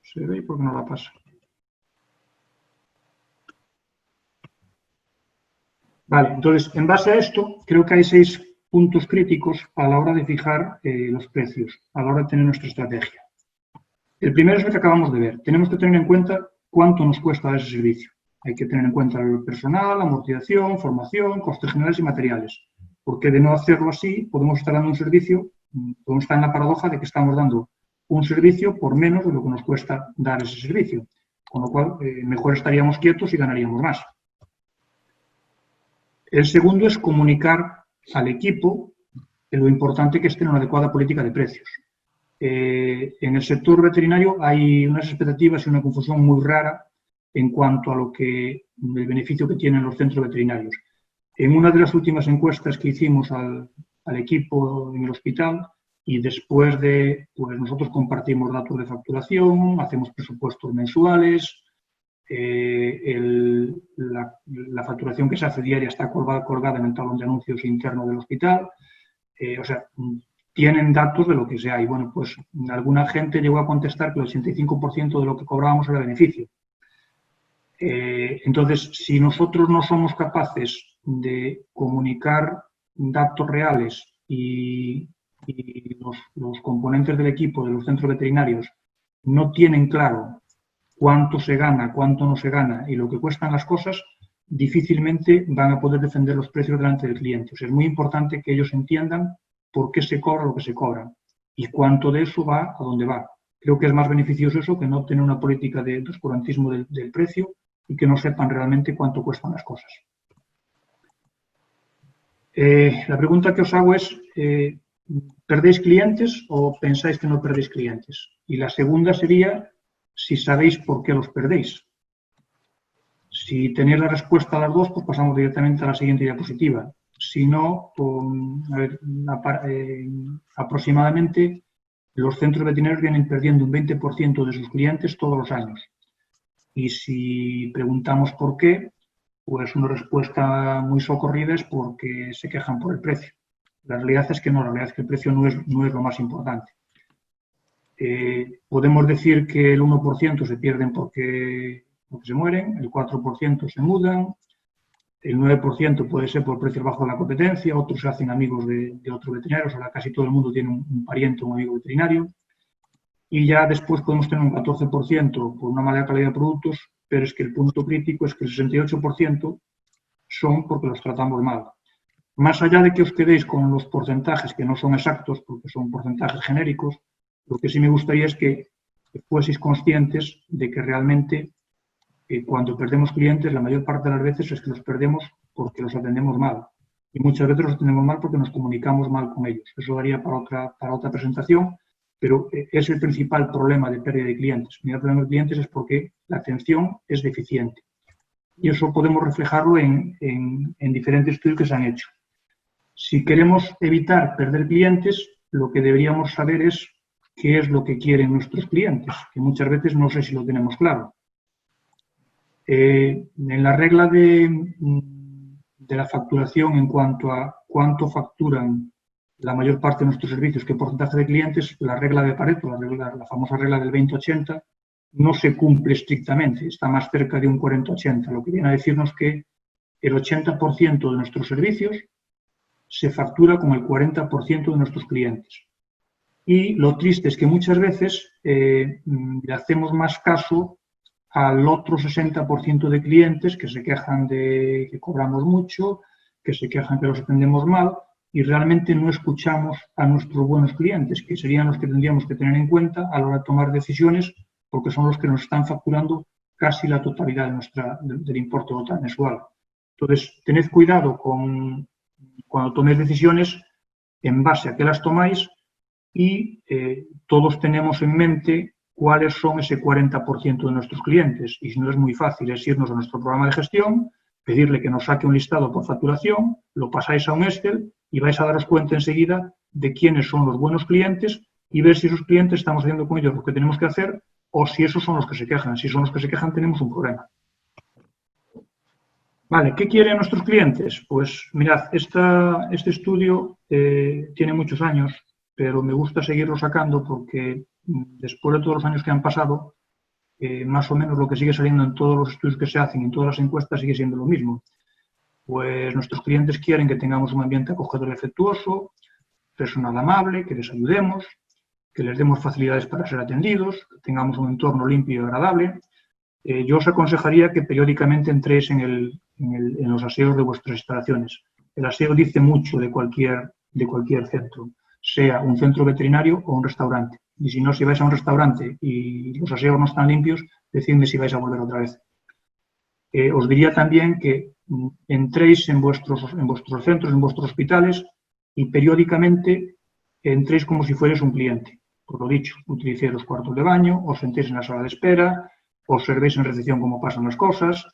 Speaker 2: Se ve y por qué no la pasa. Vale, entonces, en base a esto, creo que hay 6 puntos críticos a la hora de fijar los precios, a la hora de tener nuestra estrategia. El primero es el que acabamos de ver. Tenemos que tener en cuenta cuánto nos cuesta ese servicio. Hay que tener en cuenta el personal, amortización, formación, costes generales y materiales. Porque de no hacerlo así, podemos estar dando un servicio, podemos estar en la paradoja de que estamos dando un servicio por menos de lo que nos cuesta dar ese servicio. Con lo cual, mejor estaríamos quietos y ganaríamos más. El segundo es comunicar al equipo lo importante que es tener una adecuada política de precios. En el sector veterinario hay unas expectativas y una confusión muy rara en cuanto a el beneficio que tienen los centros veterinarios. En una de las últimas encuestas que hicimos al equipo en el hospital, y después pues nosotros compartimos datos de facturación, hacemos presupuestos mensuales, la facturación que se hace diaria está colgada en el talón de anuncios interno del hospital, o sea, tienen datos de lo que sea. Y bueno, pues alguna gente llegó a contestar que el 85% de lo que cobrábamos era beneficio. Entonces, si nosotros no somos capaces de comunicar datos reales y los componentes del equipo de los centros veterinarios no tienen claro cuánto se gana, cuánto no se gana y lo que cuestan las cosas, difícilmente van a poder defender los precios delante del cliente. O sea, es muy importante que ellos entiendan por qué se cobra lo que se cobra y cuánto de eso va a dónde va. Creo que es más beneficioso eso que no tener una política de oscurantismo del precio y que no sepan realmente cuánto cuestan las cosas. La pregunta que os hago es, ¿perdéis clientes o pensáis que no perdéis clientes? Y la segunda sería, si sabéis por qué los perdéis. Si tenéis la respuesta a las dos, pues pasamos directamente a la siguiente diapositiva. Si no, aproximadamente los centros veterinarios vienen perdiendo un 20% de sus clientes todos los años. Y si preguntamos por qué, pues una respuesta muy socorrida es porque se quejan por el precio. La realidad es que no, la realidad es que el precio no es lo más importante. Podemos decir que el 1% se pierden porque se mueren, el 4% se mudan, el 9% puede ser por precios bajos de la competencia, otros se hacen amigos de otros veterinarios, ahora casi todo el mundo tiene un pariente o un amigo veterinario, y ya después podemos tener un 14% por una mala calidad de productos, pero es que el punto crítico es que el 68% son porque los tratamos mal. Más allá de que os quedéis con los porcentajes que no son exactos, porque son porcentajes genéricos, lo que sí me gustaría es que fueseis conscientes de que realmente cuando perdemos clientes, la mayor parte de las veces es que los perdemos porque los atendemos mal. Y muchas veces los atendemos mal porque nos comunicamos mal con ellos. Eso daría para otra presentación, pero es el principal problema de pérdida de clientes. El problema de clientes es porque la atención es deficiente. Y eso podemos reflejarlo en diferentes estudios que se han hecho. Si queremos evitar perder clientes, lo que deberíamos saber es qué es lo que quieren nuestros clientes, que muchas veces no sé si lo tenemos claro. En la regla de la facturación en cuanto a cuánto facturan la mayor parte de nuestros servicios, qué porcentaje de clientes, la regla de Pareto, la famosa regla del 20-80, no se cumple estrictamente, está más cerca de un 40-80, lo que viene a decirnos que el 80% de nuestros servicios se factura con el 40% de nuestros clientes. Y lo triste es que muchas veces le hacemos más caso al otro 60% de clientes que se quejan de que cobramos mucho, que se quejan que los atendemos mal y realmente no escuchamos a nuestros buenos clientes, que serían los que tendríamos que tener en cuenta a la hora de tomar decisiones, porque son los que nos están facturando casi la totalidad del importe total mensual. Entonces, tened cuidado cuando toméis decisiones en base a qué las tomáis y todos tenemos en mente cuáles son ese 40% de nuestros clientes. Y si no, es muy fácil, es irnos a nuestro programa de gestión, pedirle que nos saque un listado por facturación, lo pasáis a un Excel y vais a daros cuenta enseguida de quiénes son los buenos clientes y ver si esos clientes estamos haciendo con ellos lo que tenemos que hacer o si esos son los que se quejan. Si son los que se quejan, tenemos un problema. Vale, ¿qué quieren nuestros clientes? Pues mirad, este estudio tiene muchos años, pero me gusta seguirlo sacando porque después de todos los años que han pasado, más o menos lo que sigue saliendo en todos los estudios que se hacen, en todas las encuestas, sigue siendo lo mismo. Pues nuestros clientes quieren que tengamos un ambiente acogedor y afectuoso, personal amable, que les ayudemos, que les demos facilidades para ser atendidos, que tengamos un entorno limpio y agradable. Yo os aconsejaría que periódicamente entréis en los aseos de vuestras instalaciones. El aseo dice mucho de cualquier centro, sea un centro veterinario o un restaurante. Y si no, si vais a un restaurante y los aseos no están limpios, decidme si vais a volver otra vez. Os diría también que entréis en vuestros centros, en vuestros hospitales y periódicamente entréis como si fuerais un cliente. Por lo dicho, utilicéis los cuartos de baño, os sentéis en la sala de espera, observéis en recepción cómo pasan las cosas,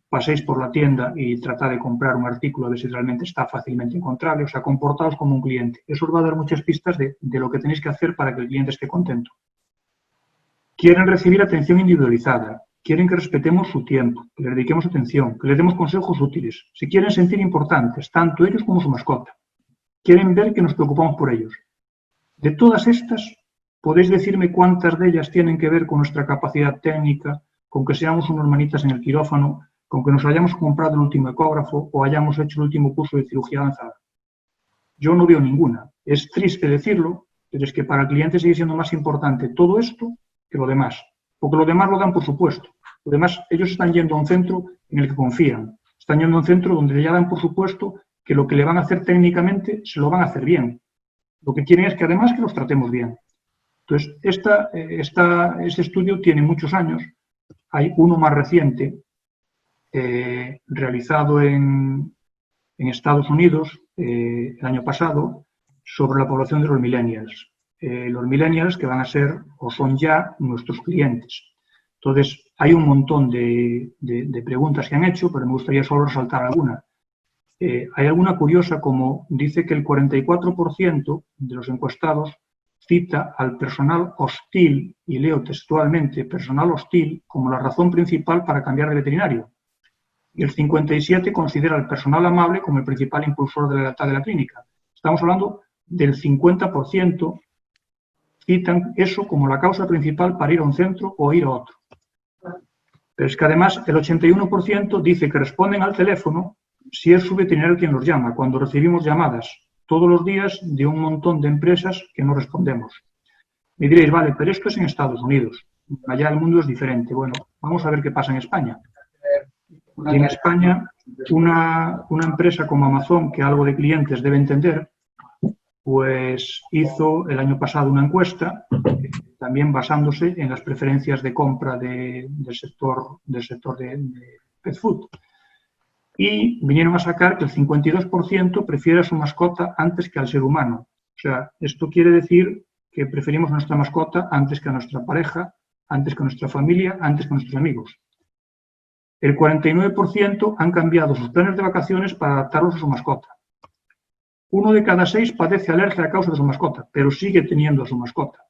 Speaker 2: paséis por la tienda y tratad de comprar un artículo a ver si realmente está fácilmente encontrable, o sea, comportaos como un cliente. Eso os va a dar muchas pistas de lo que tenéis que hacer para que el cliente esté contento. Quieren recibir atención individualizada, quieren que respetemos su tiempo, que les dediquemos atención, que les demos consejos útiles, se quieren sentir importantes, tanto ellos como su mascota. Quieren ver que nos preocupamos por ellos. De todas estas, ¿podéis decirme cuántas de ellas tienen que ver con nuestra capacidad técnica, con que seamos unos manitas en el quirófano, con que nos hayamos comprado el último ecógrafo o hayamos hecho el último curso de cirugía avanzada? Yo no veo ninguna. Es triste decirlo, pero es que para el cliente sigue siendo más importante todo esto que lo demás. Porque lo demás lo dan por supuesto. Lo demás, ellos están yendo a un centro en el que confían. Están yendo a un centro donde ya dan por supuesto que lo que le van a hacer técnicamente se lo van a hacer bien. Lo que quieren es que además que los tratemos bien. Entonces, este estudio tiene muchos años. Hay uno más reciente, realizado en Estados Unidos el año pasado, sobre la población de los millennials. Los millennials que van a ser o son ya nuestros clientes. Entonces, hay un montón de preguntas que han hecho, pero me gustaría solo resaltar alguna. Hay alguna curiosa, como dice que el 44% de los encuestados cita al personal hostil, y leo textualmente, personal hostil, como la razón principal para cambiar de veterinario. Y el 57% considera al personal amable como el principal impulsor de la lealtad de la clínica. Estamos hablando del 50% citan eso como la causa principal para ir a un centro o ir a otro. Pero es que además el 81% dice que responden al teléfono si es su veterinario quien los llama, cuando recibimos llamadas todos los días de un montón de empresas que no respondemos. Me diréis, vale, pero esto es en Estados Unidos, allá el mundo es diferente. Bueno, vamos a ver qué pasa en España. Y en España, una empresa como Amazon, que algo de clientes debe entender, pues hizo el año pasado una encuesta, también basándose en las preferencias de compra del sector de pet food. Y vinieron a sacar que el 52% prefiere a su mascota antes que al ser humano. O sea, esto quiere decir que preferimos a nuestra mascota antes que a nuestra pareja, antes que a nuestra familia, antes que a nuestros amigos. El 49% han cambiado sus planes de vacaciones para adaptarlos a su mascota. 1 de cada 6 padece alergia a causa de su mascota, pero sigue teniendo a su mascota.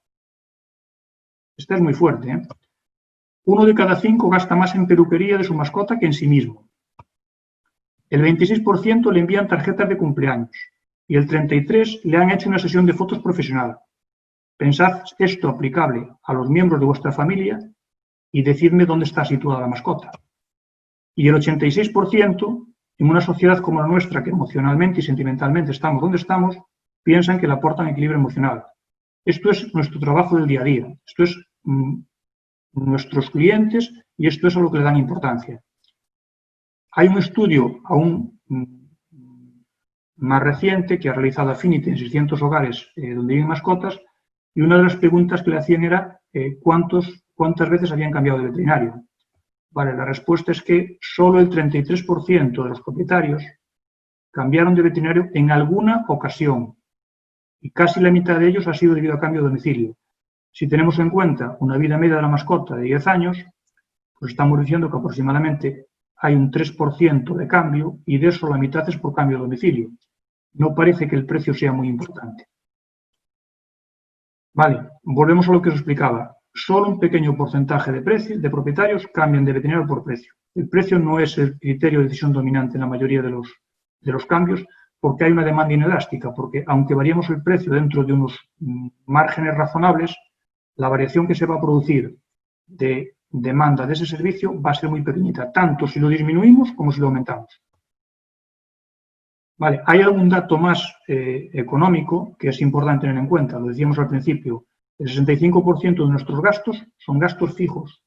Speaker 2: Esta es muy fuerte, ¿eh? 1 de cada 5 gasta más en peluquería de su mascota que en sí mismo. El 26% le envían tarjetas de cumpleaños y el 33% le han hecho una sesión de fotos profesional. Pensad esto aplicable a los miembros de vuestra familia y decidme dónde está situada la mascota. Y el 86%, en una sociedad como la nuestra, que emocionalmente y sentimentalmente estamos donde estamos, piensan que le aportan equilibrio emocional. Esto es nuestro trabajo del día a día. Esto es nuestros clientes y esto es a lo que le dan importancia. Hay un estudio aún más reciente que ha realizado Affinity en 600 hogares donde viven mascotas y una de las preguntas que le hacían era cuántas veces habían cambiado de veterinario. Vale, la respuesta es que solo el 33% de los propietarios cambiaron de veterinario en alguna ocasión y casi la mitad de ellos ha sido debido a cambio de domicilio. Si tenemos en cuenta una vida media de la mascota de 10 años, pues estamos diciendo que aproximadamente hay un 3% de cambio y de eso la mitad es por cambio de domicilio. No parece que el precio sea muy importante. Vale, volvemos a lo que os explicaba. Solo un pequeño porcentaje de propietarios cambian de veterinario por precio. El precio no es el criterio de decisión dominante en la mayoría de los cambios porque hay una demanda inelástica, porque aunque variemos el precio dentro de unos márgenes razonables, la variación que se va a producir de demanda de ese servicio va a ser muy pequeñita, tanto si lo disminuimos como si lo aumentamos. Vale, hay algún dato más económico que es importante tener en cuenta, lo decíamos al principio, el 65% de nuestros gastos son gastos fijos.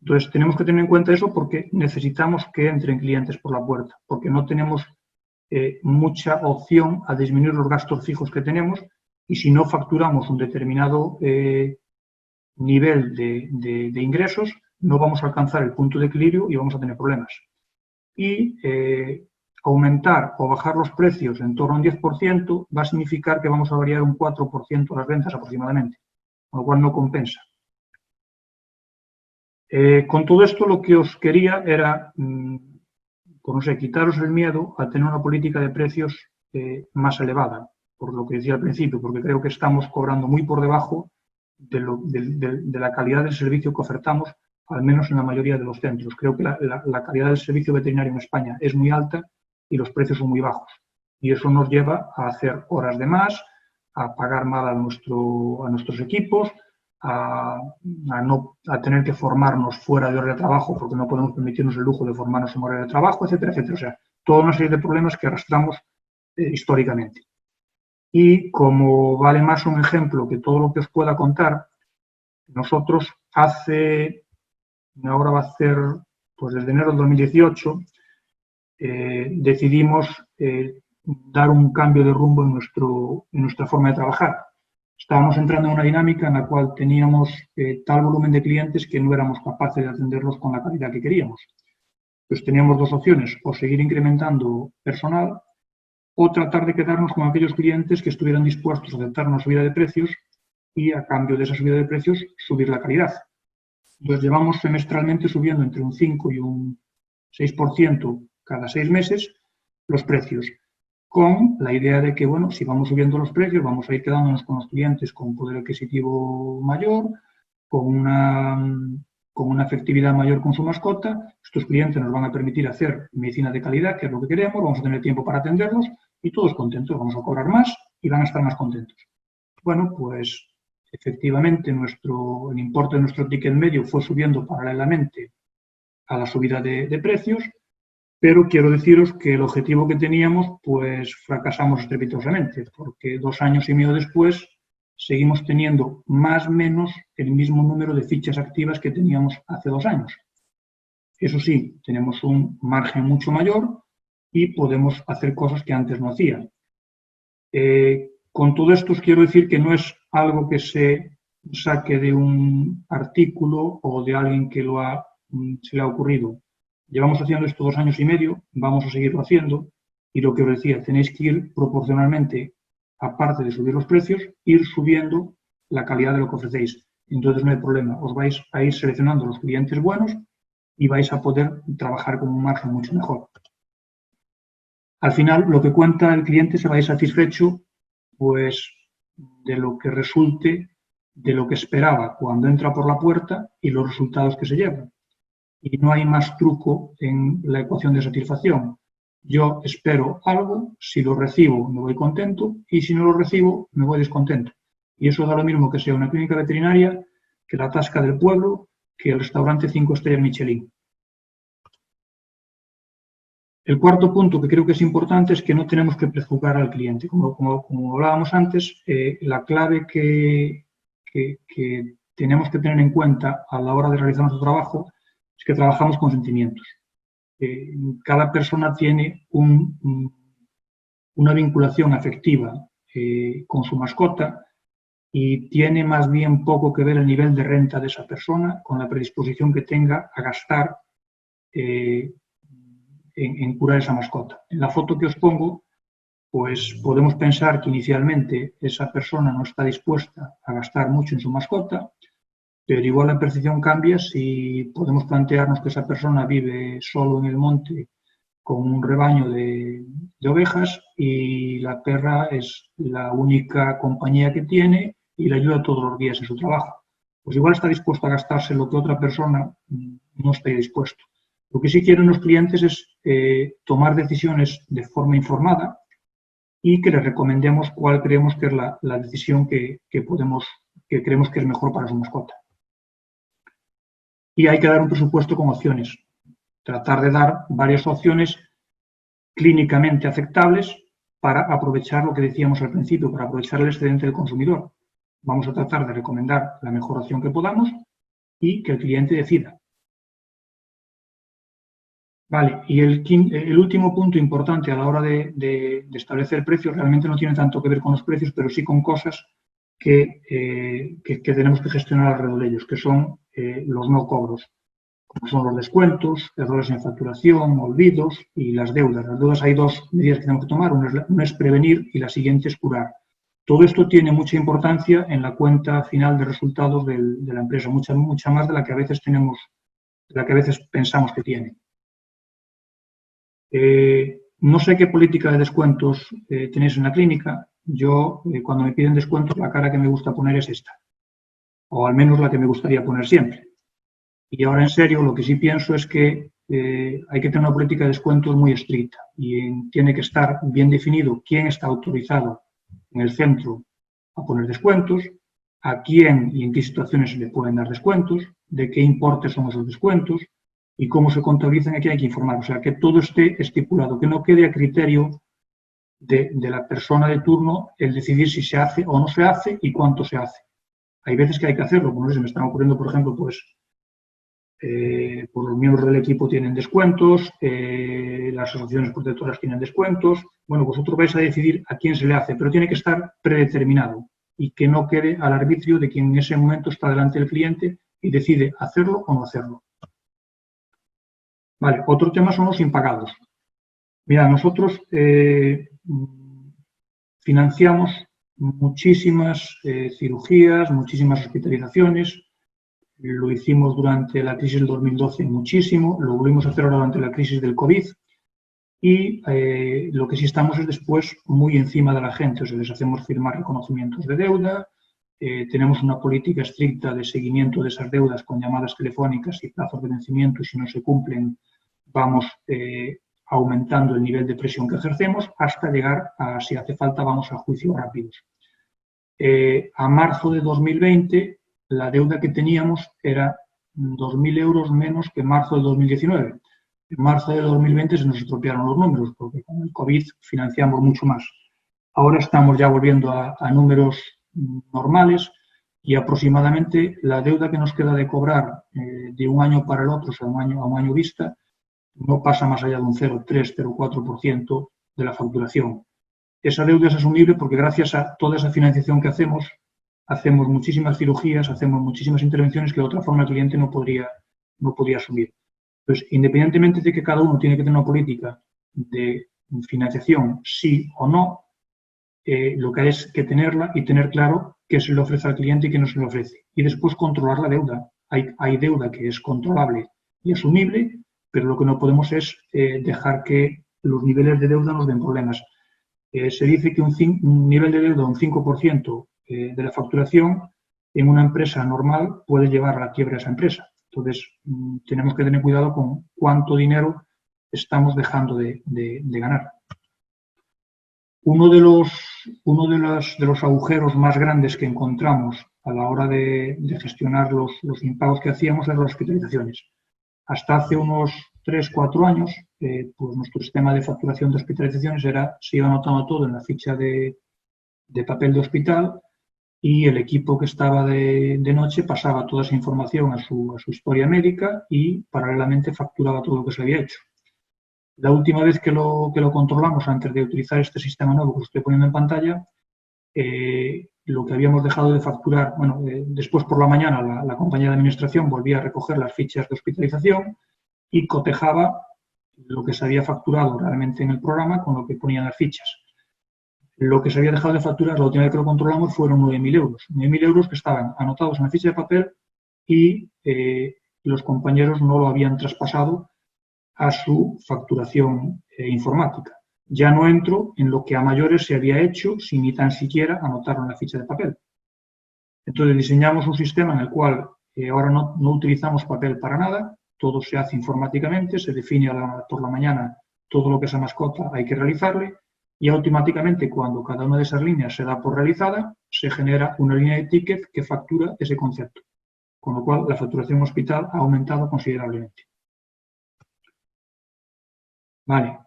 Speaker 2: Entonces tenemos que tener en cuenta eso porque necesitamos que entren clientes por la puerta, porque no tenemos mucha opción a disminuir los gastos fijos que tenemos y si no facturamos un determinado nivel de ingresos, no vamos a alcanzar el punto de equilibrio y vamos a tener problemas. Y aumentar o bajar los precios en torno a un 10% va a significar que vamos a variar un 4% las ventas aproximadamente, con lo cual no compensa. Con todo esto lo que os quería era, pues no sé, quitaros el miedo a tener una política de precios más elevada, por lo que decía al principio, porque creo que estamos cobrando muy por debajo de la calidad del servicio que ofertamos, al menos en la mayoría de los centros. Creo que la calidad del servicio veterinario en España es muy alta y los precios son muy bajos. Y eso nos lleva a hacer horas de más, a pagar mal a nuestros equipos, a tener que formarnos fuera de hora de trabajo porque no podemos permitirnos el lujo de formarnos en horario de trabajo, etcétera, etcétera. O sea, toda una serie de problemas que arrastramos históricamente. Y como vale más un ejemplo que todo lo que os pueda contar, nosotros ahora va a ser, pues desde enero del 2018, decidimos dar un cambio de rumbo en nuestra forma de trabajar. Estábamos entrando en una dinámica en la cual teníamos tal volumen de clientes que no éramos capaces de atenderlos con la calidad que queríamos. Pues teníamos dos opciones, o seguir incrementando personal o tratar de quedarnos con aquellos clientes que estuvieran dispuestos a aceptar una subida de precios y a cambio de esa subida de precios subir la calidad. Entonces llevamos semestralmente subiendo entre un 5 y un 6% cada 6 meses los precios, con la idea de que, bueno, si vamos subiendo los precios, vamos a ir quedándonos con los clientes con poder adquisitivo mayor, con una efectividad mayor con su mascota. Estos clientes nos van a permitir hacer medicina de calidad, que es lo que queremos, vamos a tener tiempo para atenderlos y todos contentos, vamos a cobrar más y van a estar más contentos. Bueno, pues efectivamente el importe de nuestro ticket medio fue subiendo paralelamente a la subida de precios, pero quiero deciros que el objetivo que teníamos, pues fracasamos estrepitosamente, porque 2 años y medio después seguimos teniendo más o menos el mismo número de fichas activas que teníamos hace 2 años. Eso sí, tenemos un margen mucho mayor y podemos hacer cosas que antes no hacían. Con todo esto os quiero decir que no es algo que se saque de un artículo o de alguien que se le ha ocurrido. Llevamos haciendo esto 2 años y medio, vamos a seguirlo haciendo y lo que os decía, tenéis que ir proporcionalmente, aparte de subir los precios, ir subiendo la calidad de lo que ofrecéis. Entonces no hay problema, os vais a ir seleccionando los clientes buenos y vais a poder trabajar con un margen mucho mejor. Al final, lo que cuenta el cliente se va a ir satisfecho pues, de lo que resulte de lo que esperaba cuando entra por la puerta y los resultados que se llevan. Y no hay más truco en la ecuación de satisfacción. Yo espero algo, si lo recibo me voy contento y si no lo recibo me voy descontento. Y eso da lo mismo que sea una clínica veterinaria, que la tasca del pueblo, que el restaurante 5 estrellas Michelin. El cuarto punto que creo que es importante es que no tenemos que prejuzgar al cliente. Como hablábamos antes, la clave que tenemos que tener en cuenta a la hora de realizar nuestro trabajo es que trabajamos con sentimientos. Cada persona tiene una vinculación afectiva con su mascota y tiene más bien poco que ver el nivel de renta de esa persona con la predisposición que tenga a gastar en curar esa mascota. En la foto que os pongo, pues podemos pensar que inicialmente esa persona no está dispuesta a gastar mucho en su mascota, pero igual la percepción cambia si podemos plantearnos que esa persona vive solo en el monte con un rebaño de ovejas y la perra es la única compañía que tiene y le ayuda todos los días en su trabajo. Pues igual está dispuesto a gastarse lo que otra persona no esté dispuesto. Lo que sí quieren los clientes es tomar decisiones de forma informada y que les recomendemos cuál creemos que es la decisión que creemos que es mejor para su mascota. Y hay que dar un presupuesto con opciones. Tratar de dar varias opciones clínicamente aceptables para aprovechar lo que decíamos al principio, para aprovechar el excedente del consumidor. Vamos a tratar de recomendar la mejor opción que podamos y que el cliente decida. Vale, y el último punto importante a la hora de establecer precios realmente no tiene tanto que ver con los precios, pero sí con cosas que tenemos que gestionar alrededor de ellos, que son los no cobros. como son los descuentos, errores en facturación, olvidos y las deudas. Las deudas hay dos medidas que tenemos que tomar, una es prevenir y la siguiente es curar. Todo esto tiene mucha importancia en la cuenta final de resultados de la empresa, mucha más de la que a veces pensamos que tiene. No sé qué política de descuentos tenéis en la clínica. Yo, cuando me piden descuentos, la cara que me gusta poner es esta, o al menos la que me gustaría poner siempre. Y ahora, en serio, lo que sí pienso es que hay que tener una política de descuentos muy estricta y tiene que estar bien definido quién está autorizado en el centro a poner descuentos, a quién y en qué situaciones se le pueden dar descuentos, de qué importe son esos descuentos y cómo se contabilizan, y a quién hay que informar. O sea, que todo esté estipulado, que no quede a criterio de la persona de turno el decidir si se hace o no se hace y cuánto se hace. Hay veces que hay que hacerlo, como se me están ocurriendo, por ejemplo, pues los miembros del equipo tienen descuentos, las asociaciones protectoras tienen descuentos. Bueno, vosotros vais a decidir a quién se le hace, pero tiene que estar predeterminado y que no quede al arbitrio de quien en ese momento está delante del cliente y decide hacerlo o no hacerlo. Vale, otro tema son los impagados. Mira, nosotros financiamos muchísimas cirugías, muchísimas hospitalizaciones. Lo hicimos durante la crisis del 2012 muchísimo, lo volvimos a hacer ahora durante la crisis del COVID y lo que sí estamos es después muy encima de la gente, o sea, les hacemos firmar reconocimientos de deuda, tenemos una política estricta de seguimiento de esas deudas con llamadas telefónicas y plazos de vencimiento y si no se cumplen vamos aumentando el nivel de presión que ejercemos hasta llegar a, si hace falta, vamos a juicios rápidos. A marzo de 2020 la deuda que teníamos era 2.000 euros menos que en marzo de 2019. En marzo de 2020 se nos estropearon los números, porque con el COVID financiamos mucho más. Ahora estamos ya volviendo a números normales y aproximadamente la deuda que nos queda de cobrar de un año para el otro, o sea, a un año vista, no pasa más allá de un 0,3, 0,4% de la facturación. Esa deuda es asumible porque gracias a toda esa financiación que hacemos muchísimas cirugías, hacemos muchísimas intervenciones que de otra forma el cliente no podría asumir. Entonces, independientemente de que cada uno tiene que tener una política de financiación, sí o no, lo que hay es que tenerla y tener claro qué se le ofrece al cliente y qué no se le ofrece. Y después controlar la deuda. Hay deuda que es controlable y asumible, pero lo que no podemos es dejar que los niveles de deuda nos den problemas. Se dice que un nivel de deuda de un 5% de la facturación en una empresa normal puede llevar a la quiebra a esa empresa. Entonces, tenemos que tener cuidado con cuánto dinero estamos dejando de ganar. Uno de los agujeros más grandes que encontramos a la hora de gestionar los impagos que hacíamos eran las hospitalizaciones. Hasta hace unos 3-4 años, pues nuestro sistema de facturación de hospitalizaciones se iba anotando todo en la ficha de papel de hospital y el equipo que estaba de noche pasaba toda esa información a su historia médica y paralelamente facturaba todo lo que se había hecho. La última vez que lo controlamos, antes de utilizar este sistema nuevo que os estoy poniendo en pantalla, lo que habíamos dejado de facturar, bueno, después por la mañana la compañía de administración volvía a recoger las fichas de hospitalización y cotejaba lo que se había facturado realmente en el programa con lo que ponían las fichas. Lo que se había dejado de facturar la última vez que lo controlamos fueron 9.000 euros. 9.000 euros que estaban anotados en la ficha de papel y los compañeros no lo habían traspasado a su facturación informática. Ya no entro en lo que a mayores se había hecho sin ni tan siquiera anotarlo en la ficha de papel. Entonces diseñamos un sistema en el cual ahora no utilizamos papel para nada, todo se hace informáticamente, se define por la mañana todo lo que esa mascota hay que realizarle y automáticamente cuando cada una de esas líneas se da por realizada, se genera una línea de ticket que factura ese concepto. Con lo cual la facturación hospital ha aumentado considerablemente. Vale,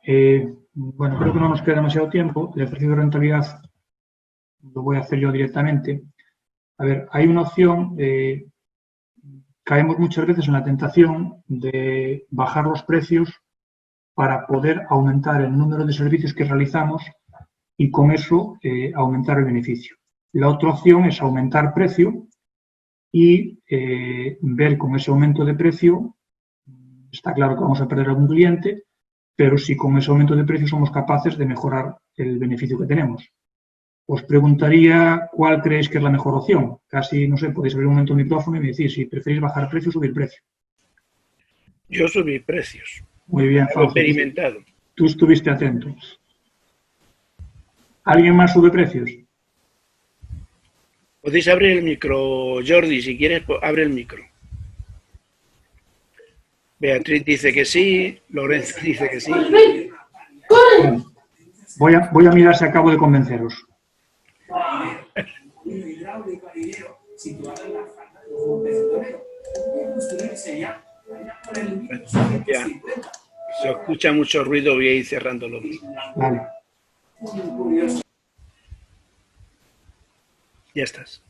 Speaker 2: bueno, creo que no nos queda demasiado tiempo. El ejercicio de rentabilidad lo voy a hacer yo directamente. A ver, hay una opción, caemos muchas veces en la tentación de bajar los precios para poder aumentar el número de servicios que realizamos y con eso aumentar el beneficio. La otra opción es aumentar precio y ver con ese aumento de precio está claro que vamos a perder algún cliente, pero si con ese aumento de precio somos capaces de mejorar el beneficio que tenemos. Os preguntaría cuál creéis que es la mejor opción. Casi, no sé, podéis abrir un momento el micrófono y me decir si preferís bajar precio o subir precio.
Speaker 3: Yo subí precios.
Speaker 2: Muy bien,
Speaker 3: He
Speaker 2: Juanjo.
Speaker 3: experimentado.
Speaker 2: Tú estuviste atento. ¿Alguien más sube precios?
Speaker 3: Podéis abrir el micro, Jordi, si quieres, abre el micro. Beatriz dice que sí, Lorenzo dice que sí.
Speaker 2: Vale. Voy a mirar si acabo de convenceros.
Speaker 3: Ya. Se escucha mucho ruido, voy a ir cerrándolo.
Speaker 2: Vale.
Speaker 3: Ya estás.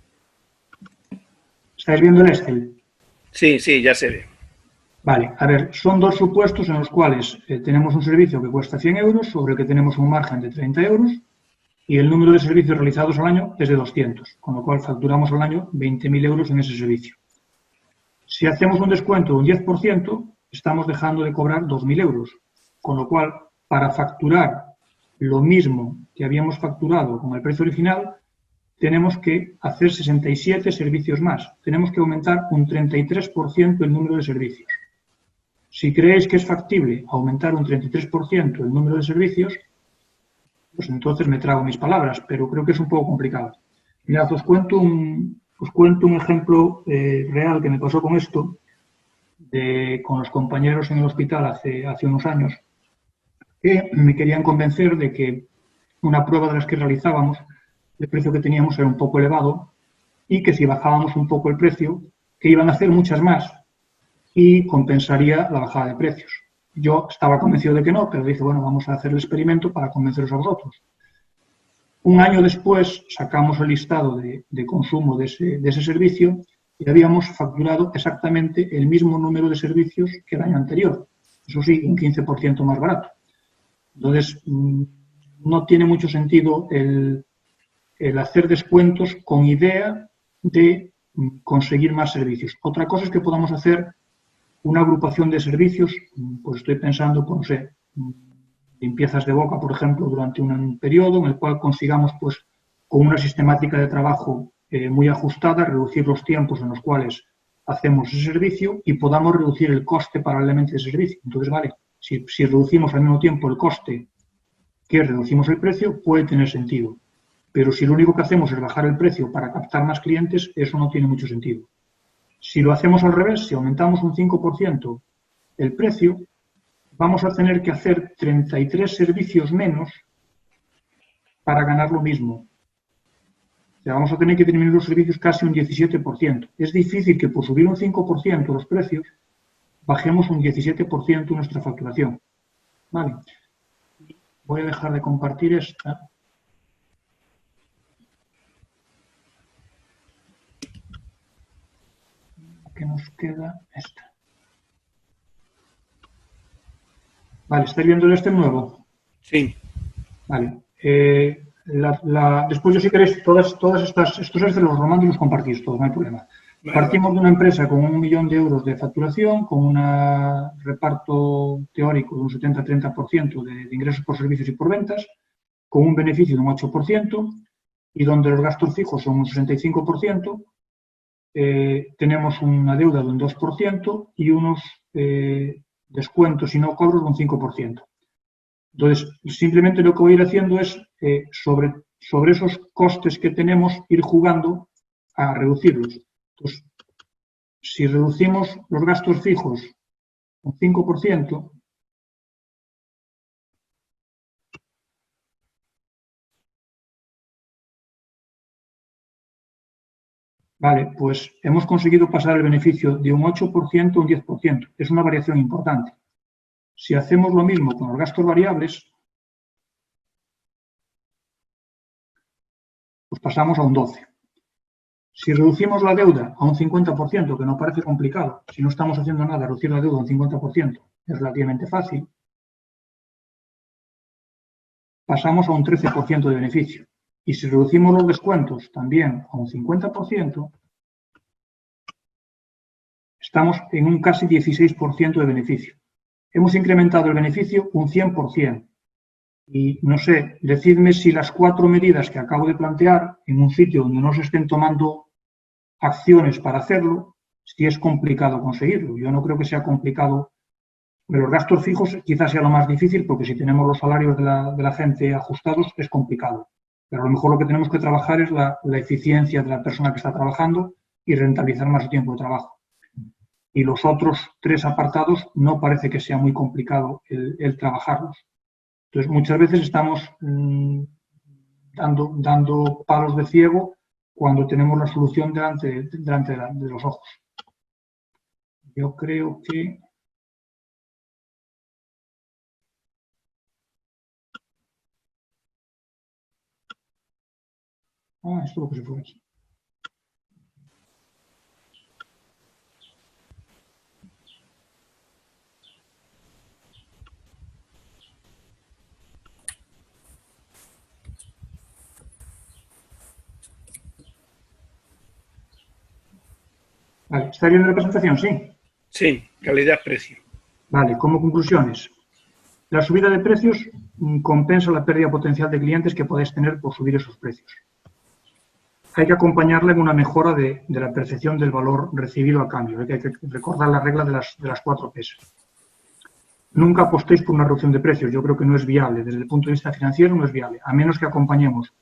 Speaker 2: ¿Estáis viendo el Excel?
Speaker 3: Sí, sí, ya se ve.
Speaker 2: Vale, a ver, son dos supuestos en los cuales tenemos un servicio que cuesta 100 euros, sobre el que tenemos un margen de 30 euros, y el número de servicios realizados al año es de 200, con lo cual facturamos al año 20.000 euros en ese servicio. Si hacemos un descuento de un 10%, estamos dejando de cobrar 2.000 euros, con lo cual, para facturar lo mismo que habíamos facturado con el precio original, tenemos que hacer 67 servicios más. Tenemos que aumentar un 33% el número de servicios. Si creéis que es factible aumentar un 33% el número de servicios, pues entonces me trago mis palabras, pero creo que es un poco complicado. Mirad, os cuento un ejemplo real que me pasó con esto, con los compañeros en el hospital hace unos años, que me querían convencer de que una prueba de las que realizábamos, el precio que teníamos era un poco elevado y que si bajábamos un poco el precio, que iban a hacer muchas más y compensaría la bajada de precios. Yo estaba convencido de que no, pero dije, bueno, vamos a hacer el experimento para convenceros a vosotros. Un año después sacamos el listado de consumo de ese servicio y habíamos facturado exactamente el mismo número de servicios que el año anterior. Eso sí, un 15% más barato. Entonces, no tiene mucho sentido el hacer descuentos con idea de conseguir más servicios. Otra cosa es que podamos hacer una agrupación de servicios, pues estoy pensando, pues no sé, limpiezas de boca, por ejemplo, durante un periodo en el cual consigamos, pues, con una sistemática de trabajo muy ajustada, reducir los tiempos en los cuales hacemos ese servicio y podamos reducir el coste paralelamente de ese servicio. Entonces, vale, si reducimos al mismo tiempo el coste que reducimos el precio, puede tener sentido. Pero si lo único que hacemos es bajar el precio para captar más clientes, eso no tiene mucho sentido. Si lo hacemos al revés, si aumentamos un 5% el precio, vamos a tener que hacer 33 servicios menos para ganar lo mismo. O sea, vamos a tener que disminuir los servicios casi un 17%. Es difícil que por subir un 5% los precios, bajemos un 17% nuestra facturación. Vale. Voy a dejar de compartir esta. Que nos queda esta. Vale, ¿estáis viendo el este nuevo?
Speaker 3: Sí.
Speaker 2: Vale. Después, yo si queréis, estos Excel los mando y los compartís todos, no hay problema.
Speaker 3: Vale,
Speaker 2: Partimos de una empresa con 1 millón de euros de facturación, con un reparto teórico de un 70-30% de ingresos por servicios y por ventas, con un beneficio de un 8%, y donde los gastos fijos son un 65%, tenemos una deuda de un 2% y unos descuentos y no cobros de un 5%. Entonces, simplemente lo que voy a ir haciendo es, sobre esos costes que tenemos, ir jugando a reducirlos. Entonces, si reducimos los gastos fijos un 5%, vale, pues hemos conseguido pasar el beneficio de un 8% a un 10%. Es una variación importante. Si hacemos lo mismo con los gastos variables, pues pasamos a un 12%. Si reducimos la deuda a un 50%, que no parece complicado, si no estamos haciendo nada, reducir la deuda a un 50% es relativamente fácil, pasamos a un 13% de beneficio. Y si reducimos los descuentos también a un 50%, Estamos en un casi 16% de beneficio. Hemos incrementado el beneficio un 100%. Y no sé, decidme si las 4 medidas que acabo de plantear en un sitio donde no se estén tomando acciones para hacerlo, si es complicado conseguirlo. Yo no creo que sea complicado. De los gastos fijos quizás sea lo más difícil porque si tenemos los salarios de la gente ajustados es complicado. Pero a lo mejor lo que tenemos que trabajar es la eficiencia de la persona que está trabajando y rentabilizar más su tiempo de trabajo. Y los otros 3 apartados no parece que sea muy complicado el trabajarlos. Entonces, muchas veces estamos dando palos de ciego cuando tenemos la solución delante de los ojos. Yo creo que... esto es lo que se fue aquí. Vale, ¿está viendo la presentación? Sí.
Speaker 3: Sí, calidad-precio.
Speaker 2: Vale, como conclusiones. La subida de precios compensa la pérdida potencial de clientes que podéis tener por subir esos precios. Hay que acompañarla en una mejora de la percepción del valor recibido a cambio. Hay que recordar la regla de las 4 P's. Nunca apostéis por una reducción de precios. Yo creo que no es viable. Desde el punto de vista financiero no es viable. A menos que acompañemos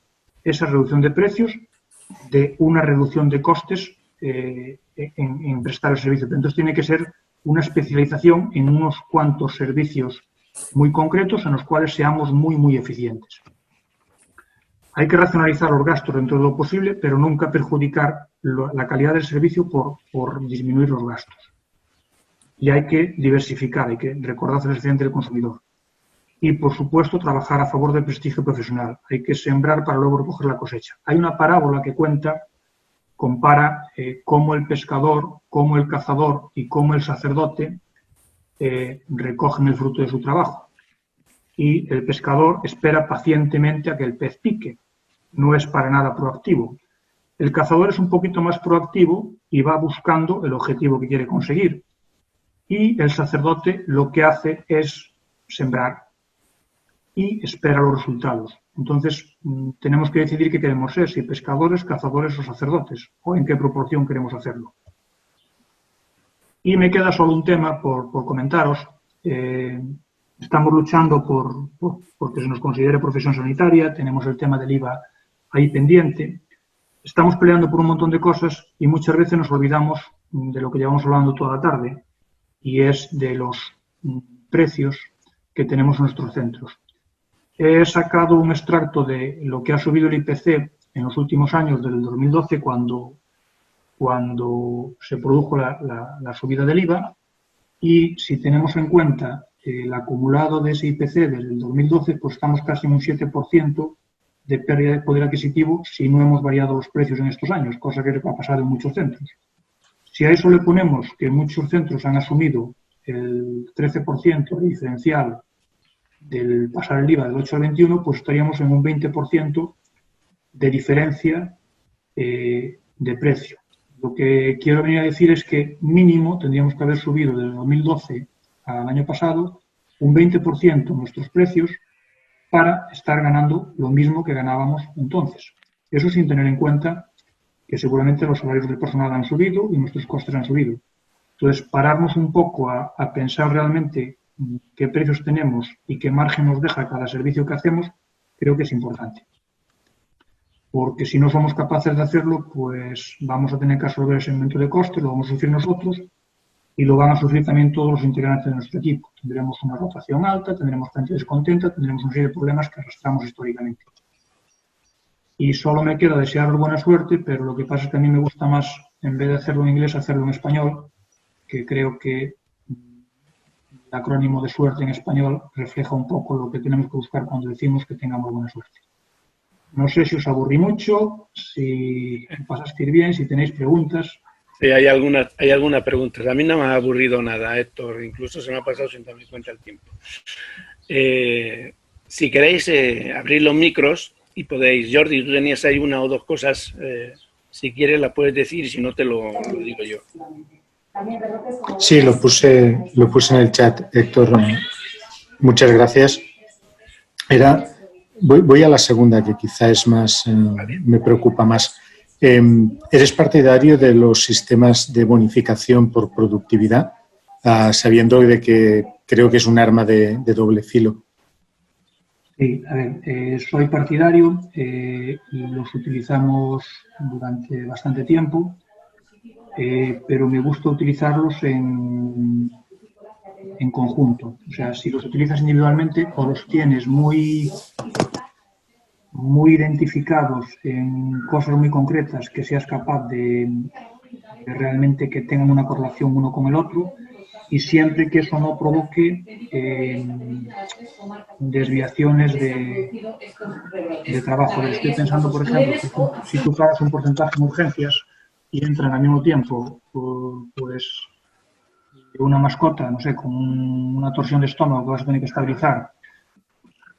Speaker 2: esa reducción de precios de una reducción de costes en prestar el servicio. Pero entonces tiene que ser una especialización en unos cuantos servicios muy concretos en los cuales seamos muy, muy eficientes. Hay que racionalizar los gastos dentro de lo posible, pero nunca perjudicar la calidad del servicio por disminuir los gastos. Y hay que diversificar, hay que recordar el excedente del consumidor. Y, por supuesto, trabajar a favor del prestigio profesional. Hay que sembrar para luego recoger la cosecha. Hay una parábola que compara cómo el pescador, cómo el cazador y cómo el sacerdote recogen el fruto de su trabajo. Y el pescador espera pacientemente a que el pez pique. No es para nada proactivo. El cazador es un poquito más proactivo y va buscando el objetivo que quiere conseguir. Y el sacerdote lo que hace es sembrar y espera los resultados. Entonces, tenemos que decidir qué queremos ser, si pescadores, cazadores o sacerdotes, o en qué proporción queremos hacerlo. Y me queda solo un tema por comentaros. Estamos luchando porque se nos considere profesión sanitaria, tenemos el tema del IVA ahí pendiente. Estamos peleando por un montón de cosas y muchas veces nos olvidamos de lo que llevamos hablando toda la tarde, y es de los precios que tenemos en nuestros centros. He sacado un extracto de lo que ha subido el IPC en los últimos años, del 2012, cuando se produjo la subida del IVA, y si tenemos en cuenta el acumulado de ese IPC desde el 2012, pues estamos casi en un 7% de pérdida de poder adquisitivo si no hemos variado los precios en estos años, cosa que ha pasado en muchos centros. Si a eso le ponemos que muchos centros han asumido el 13% diferencial del pasar el IVA del 8 al 21, pues estaríamos en un 20% de diferencia de precio. Lo que quiero venir a decir es que mínimo tendríamos que haber subido desde 2012 al año pasado un 20% nuestros precios para estar ganando lo mismo que ganábamos entonces. Eso sin tener en cuenta que seguramente los salarios del personal han subido y nuestros costes han subido. Entonces, pararnos un poco a pensar realmente qué precios tenemos y qué margen nos deja cada servicio que hacemos, creo que es importante. Porque si no somos capaces de hacerlo, pues vamos a tener que absorber ese aumento de costes, lo vamos a sufrir nosotros y lo van a sufrir también todos los integrantes de nuestro equipo. Tendremos una rotación alta, tendremos gente descontenta, tendremos una serie de problemas que arrastramos históricamente. Y solo me queda desear buena suerte, pero lo que pasa es que a mí me gusta más, en vez de hacerlo en inglés, hacerlo en español, que creo que el acrónimo de suerte en español refleja un poco lo que tenemos que buscar cuando decimos que tengamos buena suerte. No sé si os aburrí mucho, si pasasteis bien, si tenéis preguntas.
Speaker 3: Sí, hay alguna pregunta. A mí no me ha aburrido nada, Héctor. Incluso se me ha pasado sin darme cuenta el tiempo. Si queréis abrir los micros y podéis, Jordi, tenías ahí una o dos cosas. Si quieres las puedes decir y si no te lo digo yo.
Speaker 5: Sí, lo puse en el chat, Héctor. Muchas gracias. Voy a la segunda, que quizá es más, me preocupa más. ¿Eres partidario de los sistemas de bonificación por productividad, sabiendo de que creo que es un arma de doble filo?
Speaker 2: Sí, a ver, soy partidario, los utilizamos durante bastante tiempo, pero me gusta utilizarlos en conjunto. O sea, si los utilizas individualmente o los tienes muy identificados en cosas muy concretas que seas capaz de realmente que tengan una correlación uno con el otro, y siempre que eso no provoque desviaciones de trabajo. Estoy pensando, por ejemplo, si tú pagas un porcentaje en urgencias y entran al mismo tiempo, pues una mascota, no sé, con una torsión de estómago que vas a tener que estabilizar,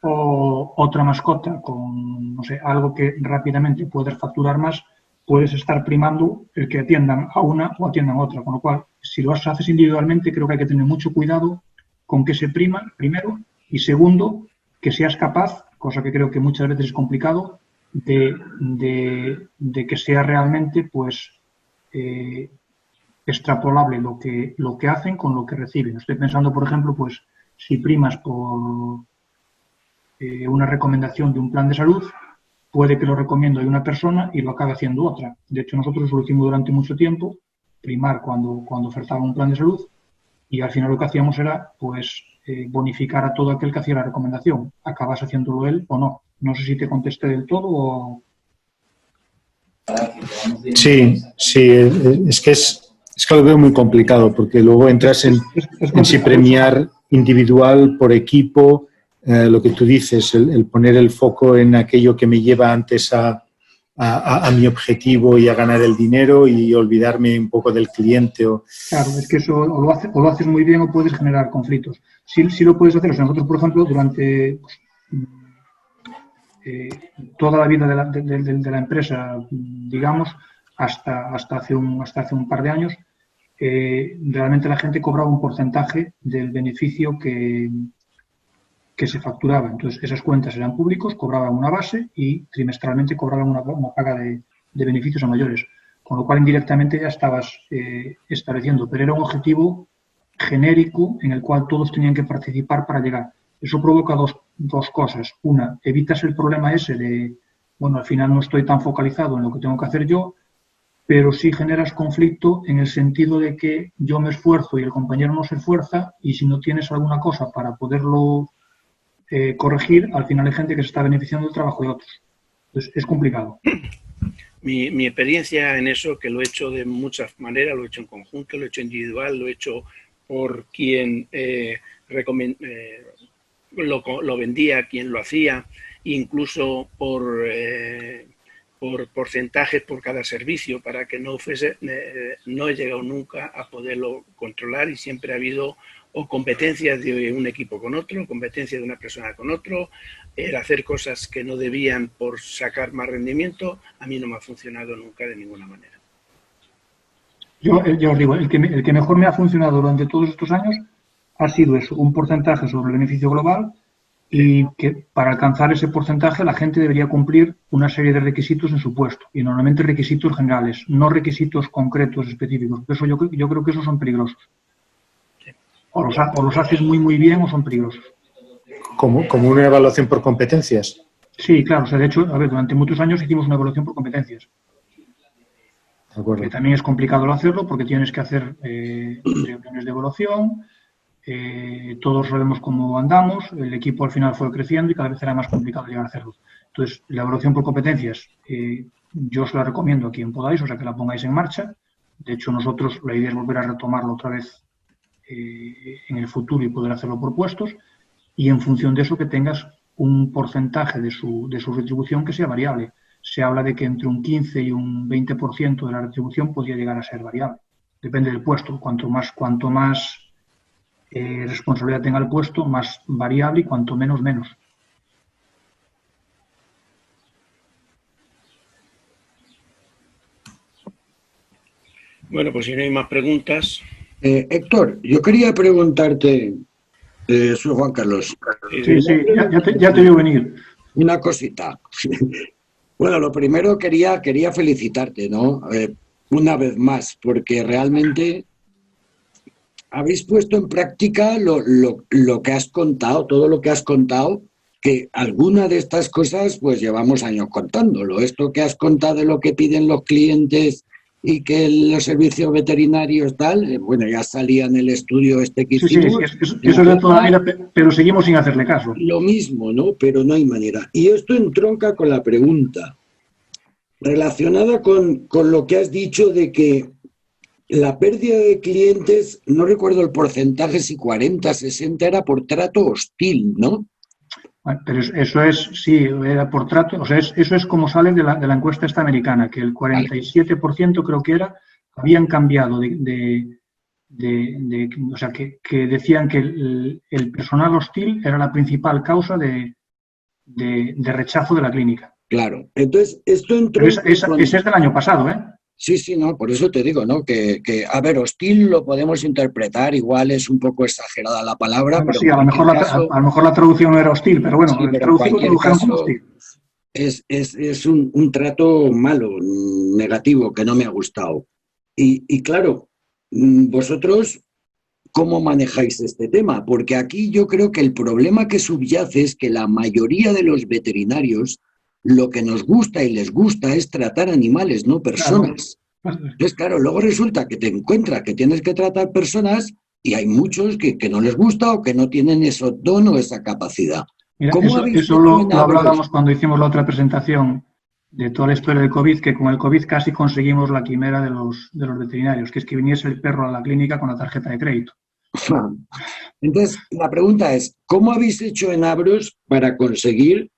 Speaker 2: o otra mascota con, no sé, algo que rápidamente puedes facturar más, puedes estar primando el que atiendan a una o atiendan a otra. Con lo cual, si lo haces individualmente, creo que hay que tener mucho cuidado con que se prima, primero, y segundo, que seas capaz, cosa que creo que muchas veces es complicado, de que sea realmente, pues, extrapolable lo que hacen con lo que reciben. Estoy pensando, por ejemplo, pues, si primas por una recomendación de un plan de salud, puede que lo recomiendo a una persona y lo acabe haciendo otra. De hecho, nosotros lo hicimos durante mucho tiempo, primar cuando ofertaba un plan de salud, y al final lo que hacíamos era, pues, bonificar a todo aquel que hacía la recomendación. Acabas haciéndolo él o no. No sé si te contesté del todo o...
Speaker 5: Sí, es que lo veo muy complicado, porque luego entras en si premiar individual por equipo, lo que tú dices, el poner el foco en aquello que me lleva antes a mi objetivo y a ganar el dinero, y olvidarme un poco del cliente.
Speaker 2: Claro, es que eso o lo haces muy bien o puedes generar conflictos. Sí lo puedes hacer. O sea, nosotros, por ejemplo, durante toda la vida de la empresa, digamos, hasta hace un par de años, realmente la gente cobraba un porcentaje del beneficio que se facturaba. Entonces, esas cuentas eran públicos, cobraban una base y trimestralmente cobraban una paga de beneficios a mayores. Con lo cual, indirectamente ya estabas estableciendo, pero era un objetivo genérico en el cual todos tenían que participar para llegar. Eso provoca dos cosas. Una, evitas el problema ese de, bueno, al final no estoy tan focalizado en lo que tengo que hacer yo, pero sí generas conflicto en el sentido de que yo me esfuerzo y el compañero no se esfuerza, y si no tienes alguna cosa para poderlo corregir, al final hay gente que se está beneficiando del trabajo de otros. Entonces, es complicado.
Speaker 3: Mi experiencia en eso, que lo he hecho de muchas maneras, lo he hecho en conjunto, lo he hecho individual, lo he hecho por quien lo vendía, quien lo hacía, incluso por porcentajes por cada servicio, para que no fuese, no he llegado nunca a poderlo controlar, y siempre ha habido o competencias de un equipo con otro, competencia de una persona con otro, el hacer cosas que no debían por sacar más rendimiento. A mí no me ha funcionado nunca de ninguna manera.
Speaker 2: Yo os digo, el que mejor me ha funcionado durante todos estos años ha sido eso, un porcentaje sobre el beneficio global, y que para alcanzar ese porcentaje la gente debería cumplir una serie de requisitos en su puesto, y normalmente requisitos generales, no requisitos concretos específicos. Eso yo creo que esos son peligrosos. O los haces muy, muy bien o son peligrosos.
Speaker 5: Como una evaluación por competencias.
Speaker 2: Sí, claro. O sea, de hecho, a ver, durante muchos años hicimos una evaluación por competencias.
Speaker 5: De acuerdo.
Speaker 2: Que también es complicado hacerlo porque tienes que hacer reuniones de evaluación. Todos sabemos cómo andamos. El equipo al final fue creciendo y cada vez era más complicado llegar a hacerlo. Entonces, la evaluación por competencias, yo os la recomiendo a quien podáis, o sea, que la pongáis en marcha. De hecho, nosotros la idea es volver a retomarlo otra vez en el futuro y poder hacerlo por puestos, y en función de eso que tengas un porcentaje de su retribución que sea variable. Se habla de que entre un 15 y un 20% de la retribución podría llegar a ser variable. Depende del puesto. Cuanto más responsabilidad tenga el puesto, más variable, y cuanto menos, menos.
Speaker 3: Bueno, pues si no hay más preguntas...
Speaker 4: Héctor, yo quería preguntarte, soy Juan Carlos.
Speaker 2: Sí, ya te veo venir.
Speaker 4: Una cosita. Bueno, lo primero quería felicitarte, ¿no? Una vez más, porque realmente habéis puesto en práctica lo que has contado, todo lo que has contado, que alguna de estas cosas pues llevamos años contándolo. Esto que has contado de lo que piden los clientes y que los servicios veterinarios tal, bueno, ya salía en el estudio este que hicimos.
Speaker 2: Sí, eso es de toda la vida, pero seguimos sin hacerle caso.
Speaker 4: Lo mismo, ¿no? Pero no hay manera. Y esto entronca con la pregunta relacionada con lo que has dicho de que la pérdida de clientes, no recuerdo el porcentaje, si 40, 60, era por trato hostil, ¿no?
Speaker 2: Bueno, pero eso es, sí, era por trato, o sea, eso es como sale de la encuesta esta americana, que el 47% creo que era, habían cambiado o sea, que decían que el personal hostil era la principal causa de rechazo de la clínica.
Speaker 4: Claro, entonces esto entró...
Speaker 2: Pero ese es del año pasado, ¿eh?
Speaker 4: Sí, no, por eso te digo, ¿no? Que, a ver, hostil lo podemos interpretar, igual es un poco exagerada la palabra,
Speaker 2: bueno,
Speaker 4: pero
Speaker 2: sí, a lo mejor la traducción no era hostil, pero bueno,
Speaker 4: sí, pero
Speaker 2: tradujeron como hostil.
Speaker 4: Es un trato malo, negativo, que no me ha gustado. Y claro, vosotros, ¿cómo manejáis este tema? Porque aquí yo creo que el problema que subyace es que la mayoría de los veterinarios lo que nos gusta y les gusta es tratar animales, no personas. Claro. Entonces, claro, luego resulta que te encuentras que tienes que tratar personas y hay muchos que no les gusta o que no tienen ese don o esa capacidad.
Speaker 2: Mira, eso lo hablábamos cuando hicimos la otra presentación de toda la historia del COVID, que con el COVID casi conseguimos la quimera de los veterinarios, que es que viniese el perro a la clínica con la tarjeta de crédito.
Speaker 4: Entonces, la pregunta es, ¿cómo habéis hecho en Abros para conseguir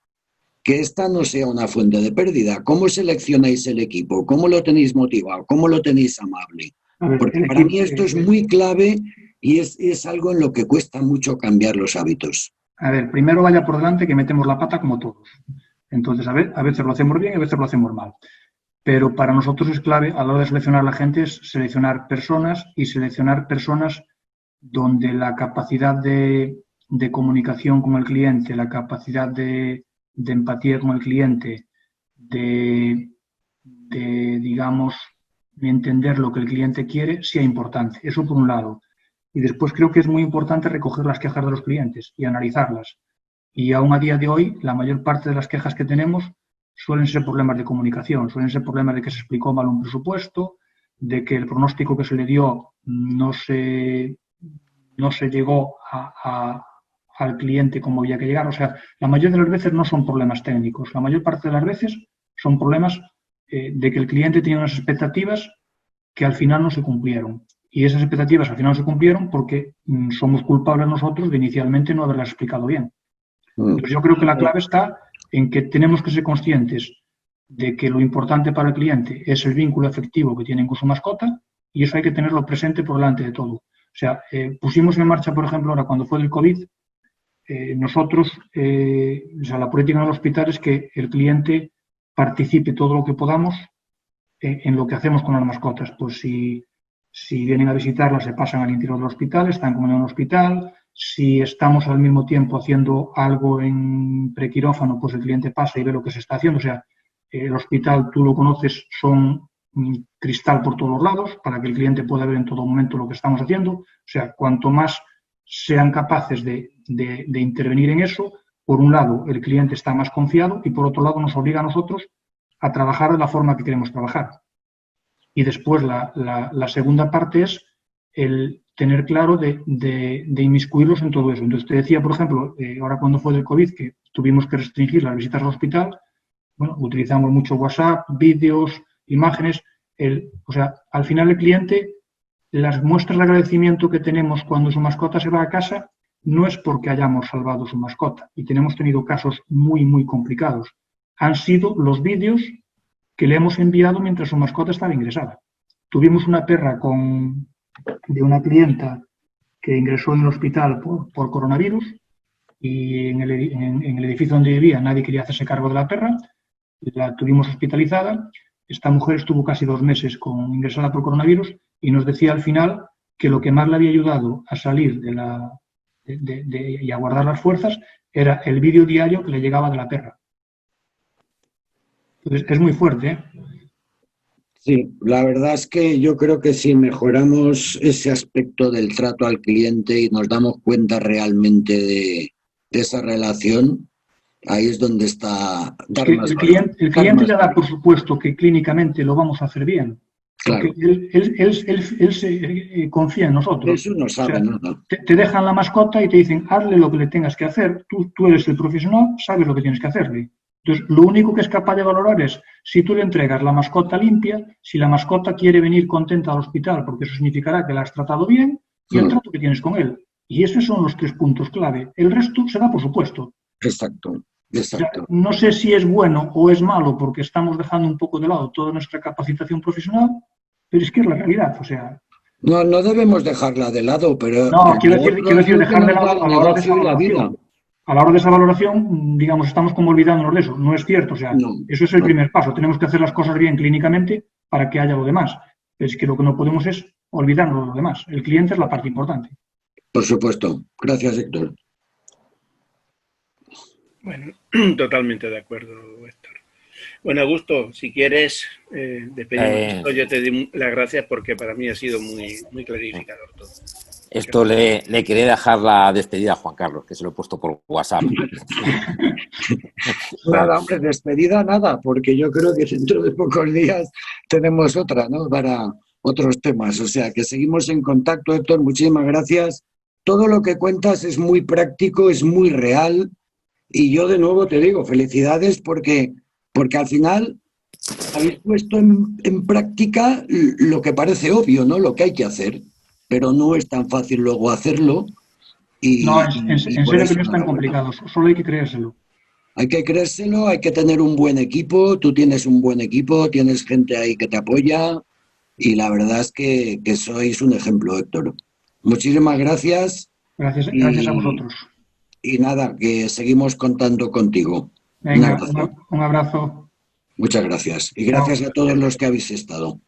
Speaker 4: que esta no sea una fuente de pérdida? ¿Cómo seleccionáis el equipo? ¿Cómo lo tenéis motivado? ¿Cómo lo tenéis amable? Porque para mí esto es muy clave y es algo en lo que cuesta mucho cambiar los hábitos.
Speaker 2: A ver, primero vaya por delante que metemos la pata como todos. Entonces, a veces lo hacemos bien y a veces lo hacemos mal. Pero para nosotros es clave a la hora de seleccionar a la gente es seleccionar personas y seleccionar personas donde la capacidad de comunicación con el cliente, la capacidad de empatía con el cliente, digamos, de entender lo que el cliente quiere, sea importante. Eso por un lado. Y después creo que es muy importante recoger las quejas de los clientes y analizarlas. Y aún a día de hoy, la mayor parte de las quejas que tenemos suelen ser problemas de comunicación, suelen ser problemas de que se explicó mal un presupuesto, de que el pronóstico que se le dio no se llegó al cliente como había que llegar. O sea, la mayoría de las veces no son problemas técnicos. La mayor parte de las veces son problemas de que el cliente tenía unas expectativas que al final no se cumplieron. Y esas expectativas al final no se cumplieron porque somos culpables nosotros de inicialmente no haberlas explicado bien. Entonces yo creo que la clave está en que tenemos que ser conscientes de que lo importante para el cliente es el vínculo afectivo que tienen con su mascota y eso hay que tenerlo presente por delante de todo. O sea, pusimos en marcha, por ejemplo, ahora cuando fue del COVID, nosotros, o sea, la política en el hospital es que el cliente participe todo lo que podamos en lo que hacemos con las mascotas. Pues si vienen a visitarlas, se pasan al interior del hospital, están como en un hospital. Si estamos al mismo tiempo haciendo algo en prequirófano, pues el cliente pasa y ve lo que se está haciendo. O sea, el hospital, tú lo conoces, son cristal por todos los lados para que el cliente pueda ver en todo momento lo que estamos haciendo. O sea, cuanto más sean capaces de intervenir en eso, por un lado el cliente está más confiado y por otro lado nos obliga a nosotros a trabajar de la forma que queremos trabajar. Y después la segunda parte es el tener claro de inmiscuirlos en todo eso. Entonces te decía, por ejemplo, ahora cuando fue del COVID que tuvimos que restringir las visitas al hospital, bueno, utilizamos mucho WhatsApp, vídeos, imágenes. O sea, al final el cliente, las muestras de agradecimiento que tenemos cuando su mascota se va a casa no es porque hayamos salvado su mascota. Y tenemos tenido casos muy, muy complicados. Han sido los vídeos que le hemos enviado mientras su mascota estaba ingresada. Tuvimos una perra de una clienta que ingresó en el hospital por coronavirus y en el edificio donde vivía nadie quería hacerse cargo de la perra. La tuvimos hospitalizada. Esta mujer estuvo casi 2 meses ingresada por coronavirus y nos decía al final que lo que más le había ayudado a salir y a guardar las fuerzas era el vídeo diario que le llegaba de la perra. Entonces, es muy fuerte, ¿eh?
Speaker 4: Sí, la verdad es que yo creo que si mejoramos ese aspecto del trato al cliente y nos damos cuenta realmente de esa relación, ahí es donde está dar
Speaker 2: que
Speaker 4: más
Speaker 2: el
Speaker 4: valor.
Speaker 2: cliente ya da por supuesto que clínicamente lo vamos a hacer bien. Porque
Speaker 4: Claro.
Speaker 2: él se confía en nosotros.
Speaker 4: Eso no
Speaker 2: O
Speaker 4: sabe
Speaker 2: sea,
Speaker 4: nada.
Speaker 2: te dejan la mascota y te dicen, hazle lo que le tengas que hacer. Tú eres el profesional, sabes lo que tienes que hacerle. Entonces, lo único que es capaz de valorar es si tú le entregas la mascota limpia, si la mascota quiere venir contenta al hospital, porque eso significará que la has tratado bien, y el trato que tienes con él. Y esos son los 3 puntos clave. El resto se da por supuesto.
Speaker 4: Exacto, exacto.
Speaker 2: O sea, no sé si es bueno o es malo porque estamos dejando un poco de lado toda nuestra capacitación profesional, pero es que es la realidad. O sea,
Speaker 4: No, no debemos dejarla de lado, pero
Speaker 2: no, quiero
Speaker 4: lo
Speaker 2: decir
Speaker 4: otro es lo que
Speaker 2: dejar de
Speaker 4: nos da
Speaker 2: lado
Speaker 4: el
Speaker 2: a la hora de esa
Speaker 4: negocio y la vida.
Speaker 2: valoración. A la hora de esa valoración, digamos, estamos como olvidándonos de eso. No es cierto. O sea,
Speaker 4: No,
Speaker 2: eso es el
Speaker 4: no.
Speaker 2: primer paso. Tenemos que hacer las cosas bien clínicamente para que haya lo demás. Es que lo que no podemos es olvidarnos de lo demás. El cliente es la parte importante.
Speaker 4: Por supuesto. Gracias, Héctor.
Speaker 3: Bueno, totalmente de acuerdo, Héctor. Bueno, Augusto, si quieres despedirnos de esto, yo te doy las gracias porque para mí ha sido muy, muy clarificador todo.
Speaker 1: Esto le quería dejar la despedida a Juan Carlos, que se lo he puesto por WhatsApp.
Speaker 4: Nada, hombre, despedida nada, porque yo creo que dentro de pocos días tenemos otra, ¿no? Para otros temas. O sea, que seguimos en contacto, Héctor. Muchísimas gracias. Todo lo que cuentas es muy práctico, es muy real. Y yo de nuevo te digo, felicidades porque al final habéis puesto en práctica lo que parece obvio, ¿no? Lo que hay que hacer. Pero no es tan fácil luego hacerlo.
Speaker 2: No, en serio que no es tan complicado. Solo hay que creérselo.
Speaker 4: Hay que creérselo, hay que tener un buen equipo. Tú tienes un buen equipo, tienes gente ahí que te apoya y la verdad es que sois un ejemplo, Héctor. Muchísimas gracias.
Speaker 2: Gracias a vosotros.
Speaker 4: Y nada, que seguimos contando contigo.
Speaker 2: Venga, un abrazo.
Speaker 4: Muchas gracias. Y gracias a todos los que habéis estado.